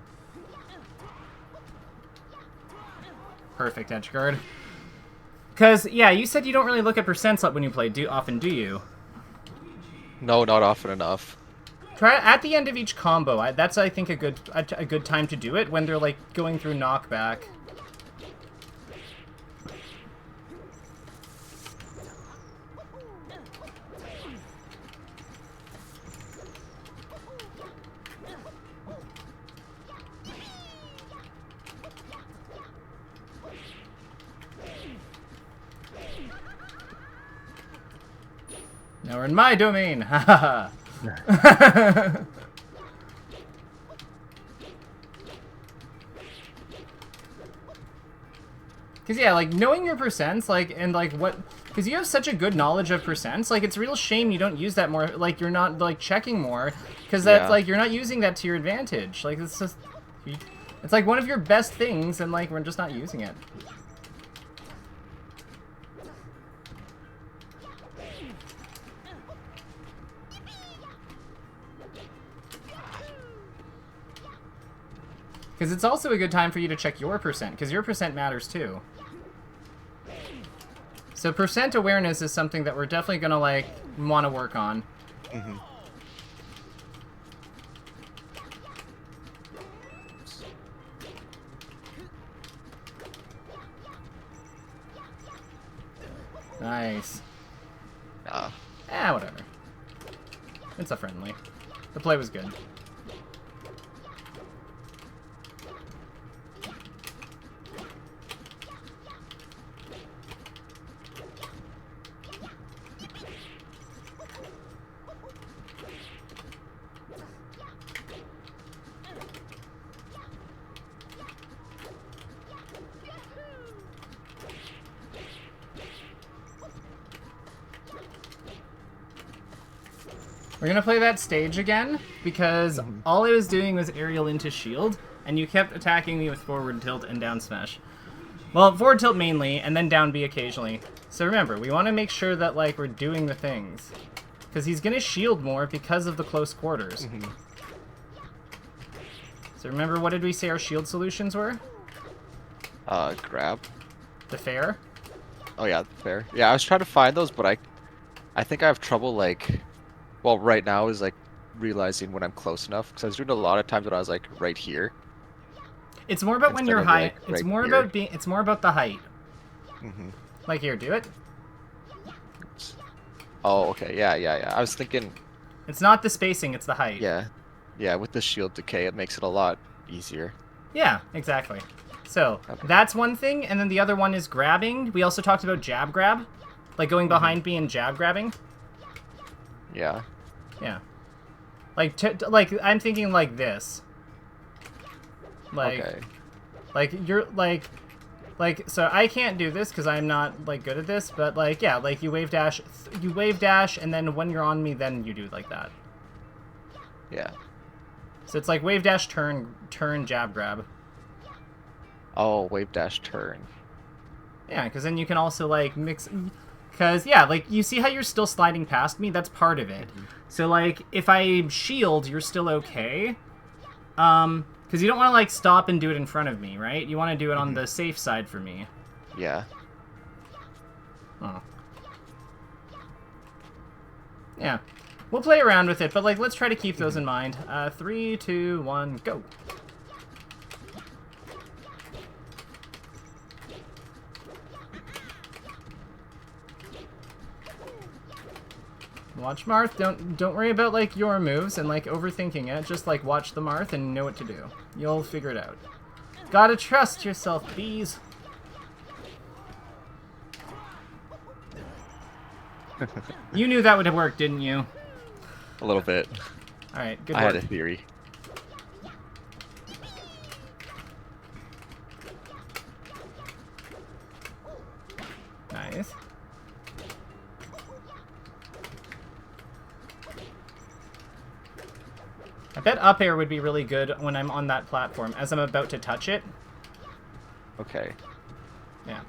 Perfect edge guard. Because, yeah, you said you don't really look at percents when you play often, do you? No, not often enough. Try at the end of each combo. That's, I think, a good time to do it when they're, like, going through knockback. Now we're in my domain! Ha ha ha! Because, yeah, like, knowing your percents, like, and, like, what... Because you have such a good knowledge of percents, like, it's a real shame you don't use that more, like, you're not, like, checking more, because that's, like, you're not using that to your advantage. Like, it's just... It's, like, one of your best things, and, like, we're just not using it. Because it's also a good time for you to check your percent, because your percent matters too. So percent awareness is something that we're definitely going to, like, want to work on. Mm-hmm. Nice. Ah, whatever. It's a friendly. The play was good. We're gonna play that stage again, because all I was doing was aerial into shield, and you kept attacking me with forward tilt and down smash. Well, forward tilt mainly, and then down B occasionally. So remember, we want to make sure that, like, we're doing the things. Because he's gonna shield more because of the close quarters. So remember, what did we say our shield solutions were? Grab. The fair? Oh yeah, fair. Yeah, I was trying to find those, but I think I have trouble, like... Well, right now is, like, realizing when I'm close enough, because I was doing a lot of times when I was, like, right here. It's more about when you're high. Like, it's right more here. about being. It's more about the height. Like, here, do it. Oh, okay. Yeah. I was thinking... It's not the spacing, it's the height. Yeah, with the shield decay, it makes it a lot easier. Yeah, exactly. So, that's one thing, and then the other one is grabbing. We also talked about jab grab. Like, going behind me and jab grabbing. Yeah. Yeah. Like I'm thinking like this. Like, Okay. like you're like, so I can't do this because I'm not like good at this. But like, yeah, like you wave dash, and then when you're on me, then you do it like that. Yeah. So it's like wave dash, turn, jab, grab. Oh, wave dash turn. Yeah, because then you can also like mix. Because yeah, like you see how you're still sliding past me. That's part of it. So like if I shield, you're still okay. Because you don't want to like stop and do it in front of me, right? You want to do it on the safe side for me. Yeah. Oh. Yeah. We'll play around with it, but like let's try to keep those in mind. 3, 2, 1, go. Watch Marth. Don't worry about like your moves and like overthinking it. Just like watch the Marth and know what to do. You'll figure it out. Gotta trust yourself, bees. You knew that would work, didn't you? A little bit. All right, good I work. had a theory. Nice. I bet up air would be really good when I'm on that platform, as I'm about to touch it. Okay. Yeah.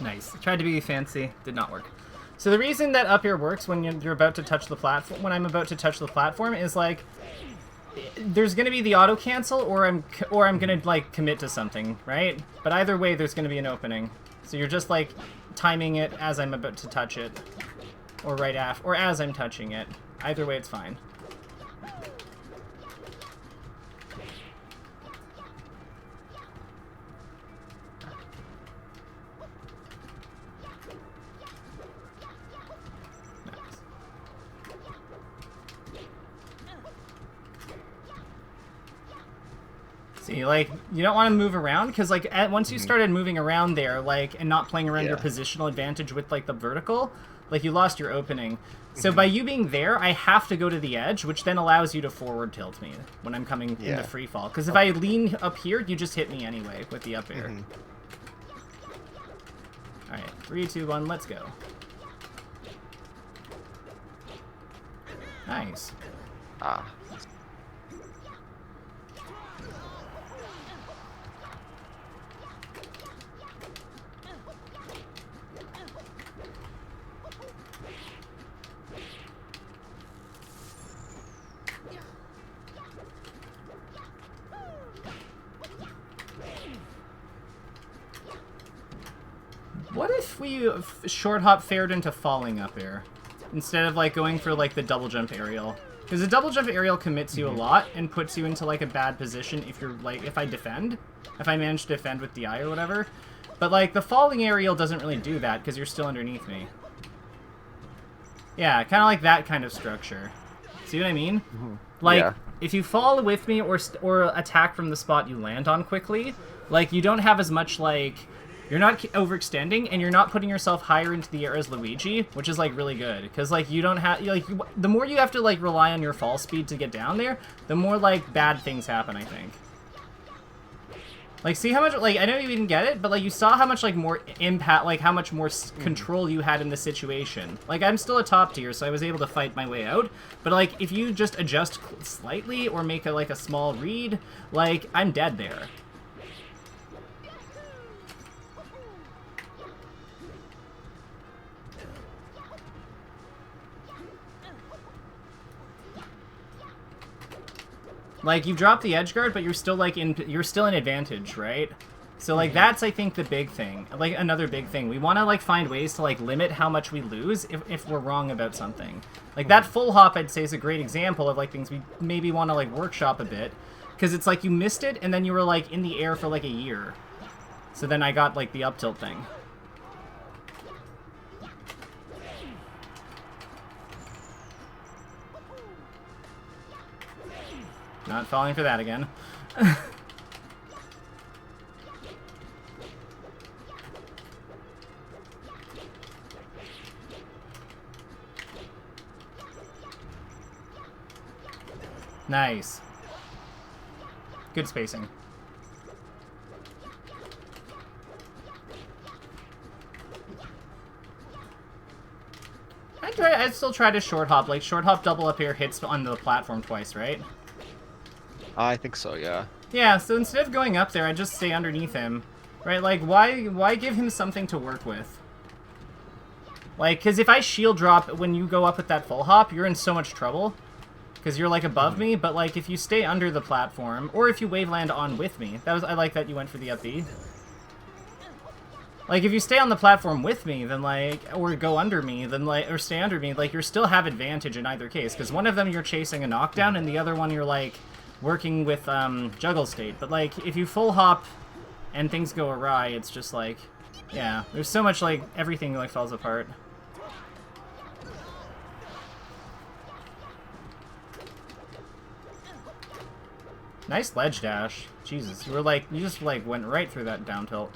Nice. Tried to be fancy. Did not work. So the reason that up air works when you're about to touch the platform, when I'm about to touch the platform, is like there's gonna be the auto cancel, or I'm gonna like commit to something, right? But either way, there's gonna be an opening. So you're just like timing it as I'm about to touch it, or right after, or as I'm touching it. Either way, it's fine. See, like, you don't want to move around, because, like, once you started moving around there, like, and not playing around your positional advantage with, like, the vertical, like, you lost your opening. So by you being there, I have to go to the edge, which then allows you to forward tilt me when I'm coming into free fall. Because if I lean up here, you just hit me anyway with the up air. Alright, 3, 2, 1, let's go. Nice. Ah. What if we short hop fared into falling up air instead of like going for like the double jump aerial? Because the double jump aerial commits you a lot and puts you into like a bad position if you're like, if I manage to defend with DI or whatever. But like the falling aerial doesn't really do that because you're still underneath me. Yeah, kind of like that kind of structure. See what I mean? Like if you fall with me or attack from the spot you land on quickly, like you don't have as much like. You're not overextending, and you're not putting yourself higher into the air as Luigi, which is, like, really good. Because, like, you don't have... Like, the more you have to, like, rely on your fall speed to get down there, the more, like, bad things happen, I think. Like, see how much... Like, I know you didn't get it, but, like, you saw how much, like, more impact... Like, how much more control you had in the situation. Like, I'm still a top tier, so I was able to fight my way out. But, like, if you just adjust slightly or make, like, a small read, like, I'm dead there. Like, you drop the edge guard, but you're still, like, you're still in advantage, right? So, like, that's, I think, the big thing. Like, another big thing. We want to, like, find ways to, like, limit how much we lose if we're wrong about something. Like, that full hop, I'd say, is a great example of, like, things we maybe want to, like, workshop a bit. Because it's like you missed it, and then you were, like, in the air for, like, a year. So then I got, like, the up tilt thing. Not falling for that again. Nice. Good spacing. I'd still try to short hop. Like, short hop double up here hits on the platform twice, right? I think so, yeah. Yeah, so instead of going up there, I just stay underneath him. Right, like, why give him something to work with? Like, because if I shield drop when you go up with that full hop, you're in so much trouble. Because you're, like, above me, but, like, if you stay under the platform, or if you wave land on with me, I like that you went for the up B. Like, if you stay on the platform with me, then, like, or go under me, then, like, or stay under me, like, you still have advantage in either case. Because one of them you're chasing a knockdown, and the other one you're, like, working with juggle state. But, like, if you full hop and things go awry, it's just, like, yeah. There's so much, like, everything, like, falls apart. Nice ledge dash. Jesus, you were, like, you just, like, went right through that down tilt.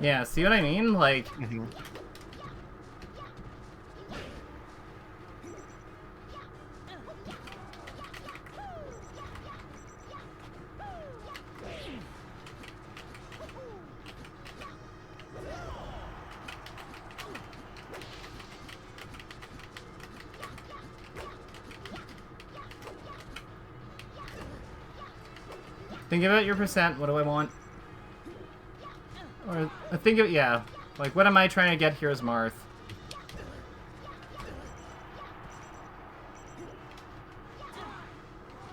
Yeah, see what I mean? Like... Mm-hmm. Think about your percent. What do I want? Or think of, yeah. Like, what am I trying to get here as Marth?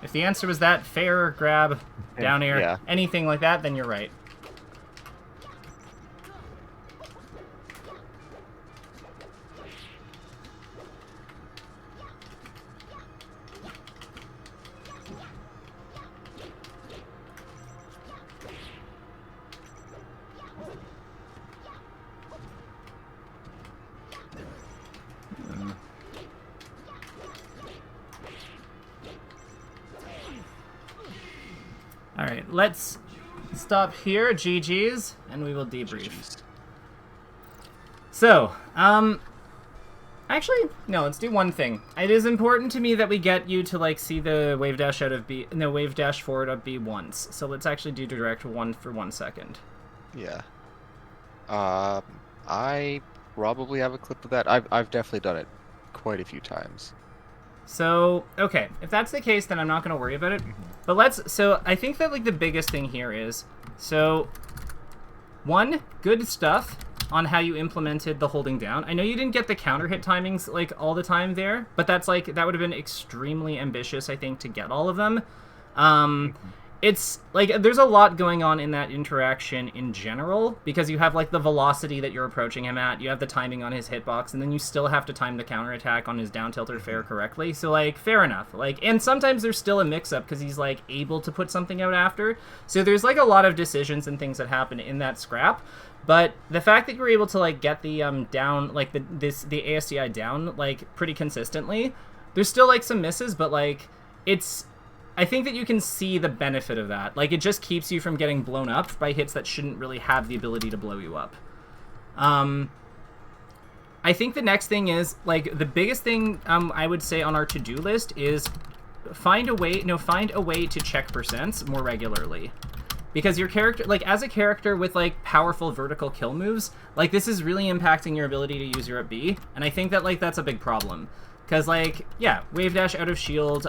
If the answer was that, fair, grab, down air, anything like that, then you're right. Alright, let's stop here, GG's, and we will debrief. So, actually, no, let's do one thing. It is important to me that we get you to, like, see the wave dash out of B, no, wave dash forward of B once. So let's actually do direct one for 1 second. Yeah. I probably have a clip of that. I've definitely done it quite a few times. So, okay, if that's the case, then I'm not going to worry about it. But so I think that, like, the biggest thing here is, so, one, good stuff on how you implemented the holding down. I know you didn't get the counter hit timings, like, all the time there, but that's, like, that would have been extremely ambitious, I think, to get all of them. It's, like, there's a lot going on in that interaction in general, because you have, like, the velocity that you're approaching him at, you have the timing on his hitbox, and then you still have to time the counterattack on his down tilt or fair correctly, so, like, fair enough. Like, and sometimes there's still a mix-up, because he's, like, able to put something out after, so there's, like, a lot of decisions and things that happen in that scrap, but the fact that you were able to, like, get the, down, like, the ASTI down, like, pretty consistently, there's still, like, some misses, but, like, it's... I think that you can see the benefit of that. Like, it just keeps you from getting blown up by hits that shouldn't really have the ability to blow you up. I think the next thing is, like, the biggest thing I would say on our to-do list is find a way to check percents more regularly. Because your character, like, as a character with, like, powerful vertical kill moves, like, this is really impacting your ability to use your up B, and I think that, like, that's a big problem. Because, like, yeah, wave dash out of shield,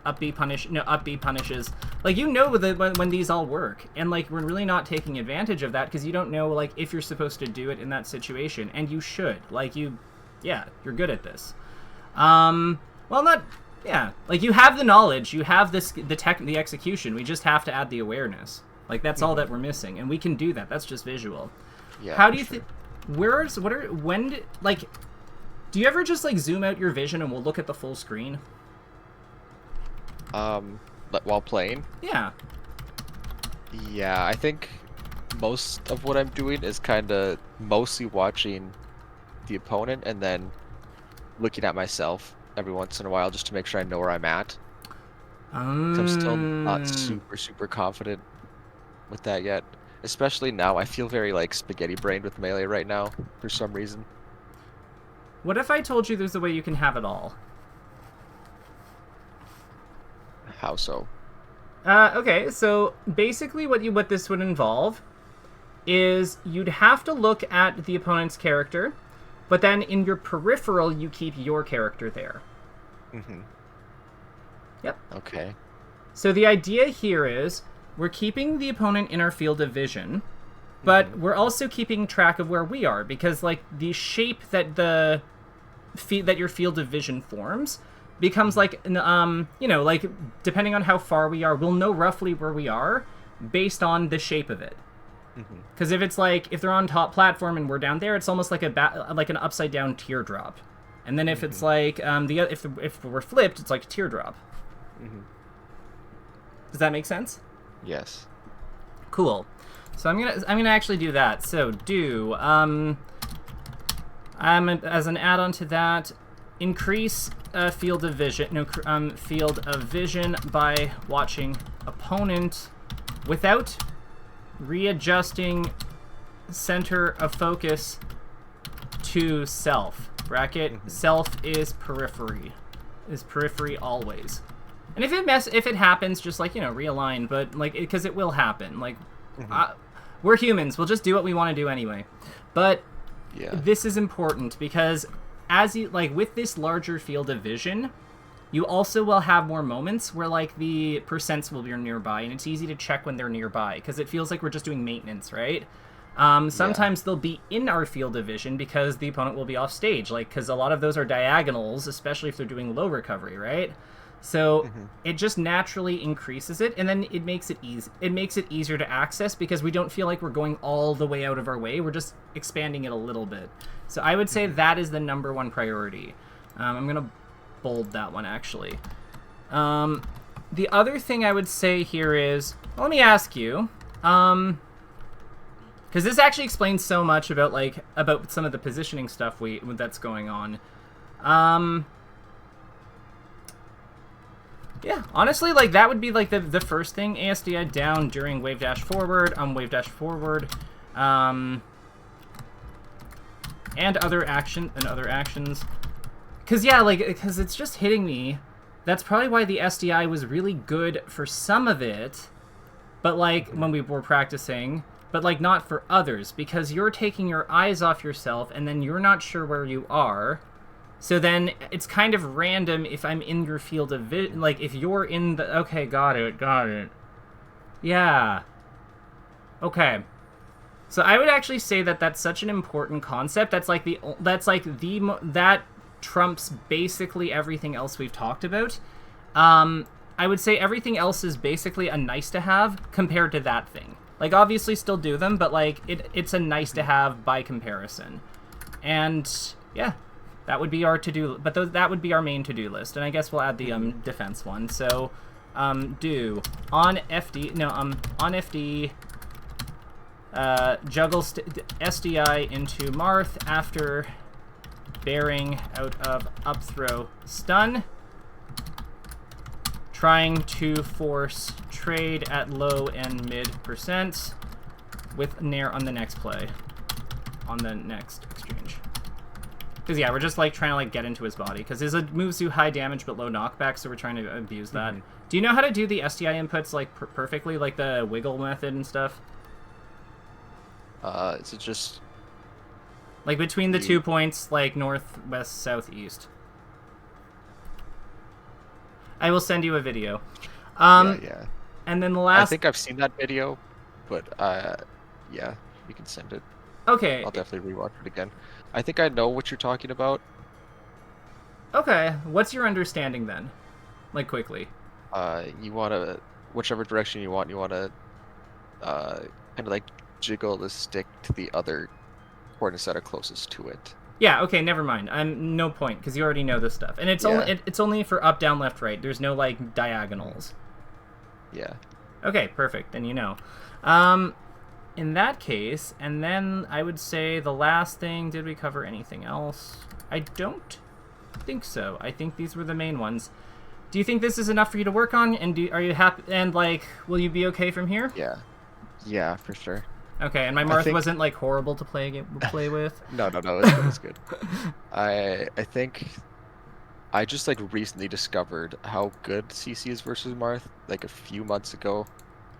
up B punishes. Like, you know that when these all work, and, like, we're really not taking advantage of that because you don't know, like, if you're supposed to do it in that situation, and you should. Like, yeah, you're good at this. Well, not, yeah. Like, you have the knowledge, you have the execution, we just have to add the awareness. Like, that's all that we're missing, and we can do that. That's just visual. Yeah. How do you think, do you ever just, like, zoom out your vision and we'll look at the full screen? While playing? Yeah. Yeah, I think most of what I'm doing is kind of mostly watching the opponent and then looking at myself every once in a while just to make sure I know where I'm at. 'Cause I'm still not super confident with that yet. Especially now, I feel very like spaghetti brained with melee right now for some reason. What if I told you there's a way you can have it all? How so? Okay, so basically what this would involve is you'd have to look at the opponent's character, but then in your peripheral, you keep your character there. Mm-hmm. Yep. Okay. So the idea here is we're keeping the opponent in our field of vision, but we're also keeping track of where we are, because like the shape that that your field of vision forms becomes like like depending on how far we are, we'll know roughly where we are based on the shape of it. Because if it's like if they're on top platform and we're down there, it's almost like like an upside down teardrop. And then if it's like if we're flipped, it's like a teardrop. Does that make sense? Yes. Cool. So I'm gonna actually do that. So as an add-on to that, increase field of vision by watching opponent without readjusting center of focus to self. Bracket self is periphery. Is periphery always. And if it happens, just like realign. But like because it will happen. Like we're humans. We'll just do what we want to do anyway. But this is important because as you with this larger field of vision, you also will have more moments where like the percents will be nearby, and it's easy to check when they're nearby because it feels like we're just doing maintenance, right? Sometimes they'll be in our field of vision because the opponent will be off stage, like because a lot of those are diagonals, especially if they're doing low recovery, right? So it just naturally increases it, and then it makes it easy. It makes it easier to access because we don't feel like we're going all the way out of our way. We're just expanding it a little bit. So I would say that is the #1 priority. I'm gonna bold that one actually. The other thing I would say here is, let me ask you, because this actually explains so much about some of the positioning stuff that's going on. Yeah, honestly, like that would be like the first thing. ASDI down during wave dash forward, wave dash forward, and other actions. Because it's just hitting me. That's probably why the SDI was really good for some of it, but like when we were practicing, but like not for others, because you're taking your eyes off yourself and then you're not sure where you are. So then it's kind of random if I'm in your field of vision. Like if you're in the... Okay, got it. Yeah. Okay. So I would actually say that that's such an important concept. That trumps basically everything else we've talked about. I would say everything else is basically a nice to have compared to that thing. Like obviously still do them, but like it's a nice to have by comparison. And yeah. That would be our to-do, but that would be our main to-do list, and I guess we'll add the defense one. So, do on FD, juggle SDI into Marth after bearing out of up throw stun, trying to force trade at low and mid percent with Nair on the next play, on the next exchange. Because, yeah, we're just, like, trying to, like, get into his body. Because his moves do high damage but low knockback, so we're trying to abuse that. Do you know how to do the SDI inputs, like, perfectly? Like, the wiggle method and stuff? Is it just... Like, between the 2 points, like, north, west, south, east. I will send you a video. yeah. And then the last... I think I've seen that video, but, yeah, you can send it. Okay. I'll definitely rewatch it again. I think I know what you're talking about. Okay. What's your understanding then? Like, quickly. You want to... Whichever direction you want to kind of, like, jiggle the stick to the other coordinates that are closest to it. Yeah, okay, never mind. No point, because you already know this stuff. And it's only for up, down, left, right. There's no, like, diagonals. Yeah. Okay, perfect. Then you know. In that case, and then I would say the last thing, did we cover anything else? I don't think so. I think these were the main ones. Do you think this is enough for you to work on? And are you happy? And like, will you be okay from here? Yeah, for sure. Okay, and my Marth wasn't like horrible to play with. No, it's good. I think I just like recently discovered how good CC is versus Marth like a few months ago.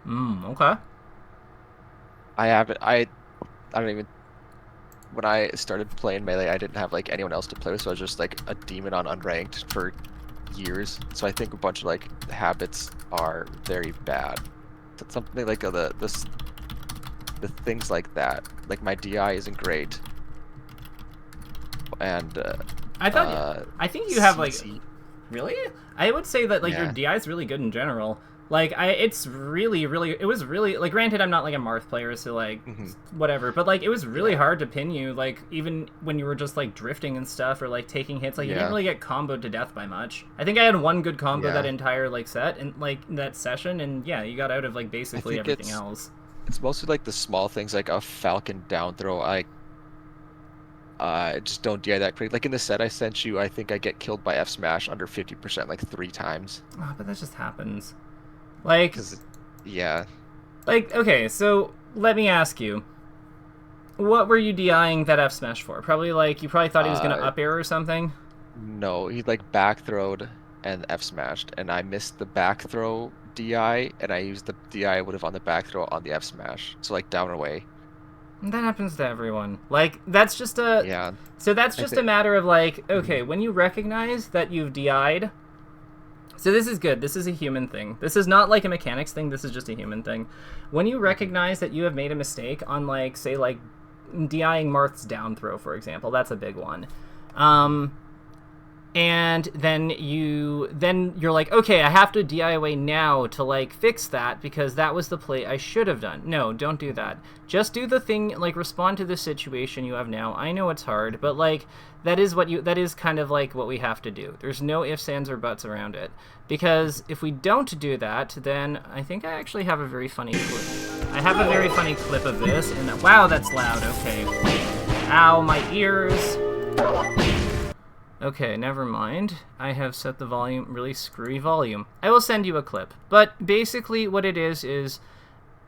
Okay. I don't even. When I started playing Melee, I didn't have like anyone else to play with, so I was just like a demon on unranked for years. So I think a bunch of like habits are very bad. Something like the things like that. Like my DI isn't great, and I think you have like CC. Really? I would say that like your DI is really good in general. Like it was really like, granted I'm not like a Marth player, so like whatever, but like it was really hard to pin you, like even when you were just like drifting and stuff or like taking hits, like you didn't really get comboed to death by much. I think I had one good combo that entire like set and like that session, and yeah, you got out of like basically everything else. It's mostly like the small things, like a Falcon down throw. I just don't DI that quick. Like in the set I sent you, I think I get killed by F smash under 50% like 3 times. Oh, but that just happens. Like, like, okay, so let me ask you, what were you DIing that F smash for? Probably like, you probably thought he was going to up air or something? No, he like back throwed and F smashed, and I missed the back throw DI, and I used the DI I would have on the back throw on the F smash. So like down and away. That happens to everyone. Like, that's just a... So that's just a matter of like, okay, when you recognize that you've DI'd... So this is good. This is a human thing. This is not like a mechanics thing. This is just a human thing. When you recognize that you have made a mistake on, like, say, like, DIing Marth's down throw, for example, that's a big one. And then you're like, okay, I have to DI away now to like fix that because that was the play I should have done. No, don't do that. Just do the thing, like respond to the situation you have now. I know it's hard, but like that is kind of like what we have to do. There's no ifs, ands, or buts around it. Because if we don't do that, then I think I actually have a very funny clip. I have a very funny clip of this, and wow, that's loud. Okay. Ow, my ears. Okay, never mind. I have set the volume, really screwy volume. I will send you a clip. But basically what it is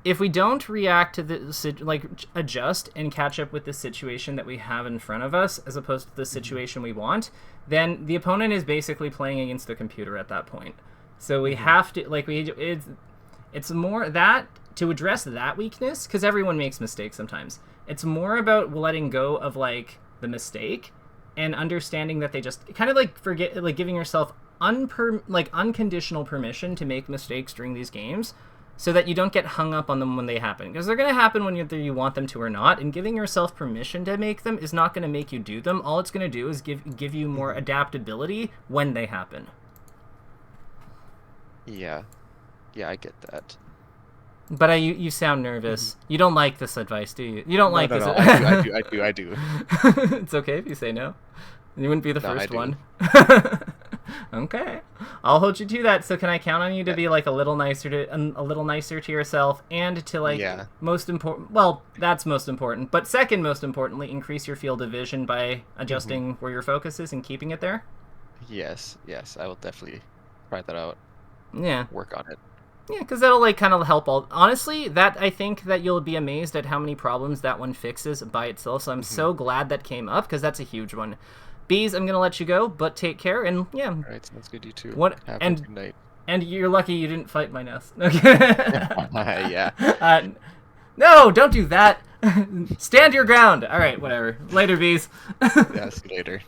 if we don't react to the, like, adjust and catch up with the situation that we have in front of us, as opposed to the situation we want, then the opponent is basically playing against the computer at that point. So we have to, like, it's more that, to address that weakness, because everyone makes mistakes sometimes, it's more about letting go of, like, the mistake, and understanding that they just kind of like forget, like giving yourself unconditional permission to make mistakes during these games so that you don't get hung up on them when they happen. Because they're going to happen when either you want them to or not, and giving yourself permission to make them is not going to make you do them. All it's going to do is give you more adaptability when they happen. Yeah, I get that. But you sound nervous. You don't like this advice, do you? You don't like this. No, I do. It's okay if you say no. You wouldn't be the first one. Okay, I'll hold you to that. So can I count on you to be like a little nicer to yourself, and to like most important? Well, that's most important. But second most importantly, increase your field of vision by adjusting where your focus is and keeping it there. Yes, I will definitely try that out. Yeah. Work on it. Yeah, because that'll like kind of help all. Honestly, that I think that you'll be amazed at how many problems that one fixes by itself. So I'm so glad that came up because that's a huge one. Bees, I'm gonna let you go, but take care and yeah. All right, sounds good. You too. Have a good night. And you're lucky you didn't fight my nest. Okay. Yeah. No, don't do that. Stand your ground. All right, whatever. Later, Bees. Yeah, see you later.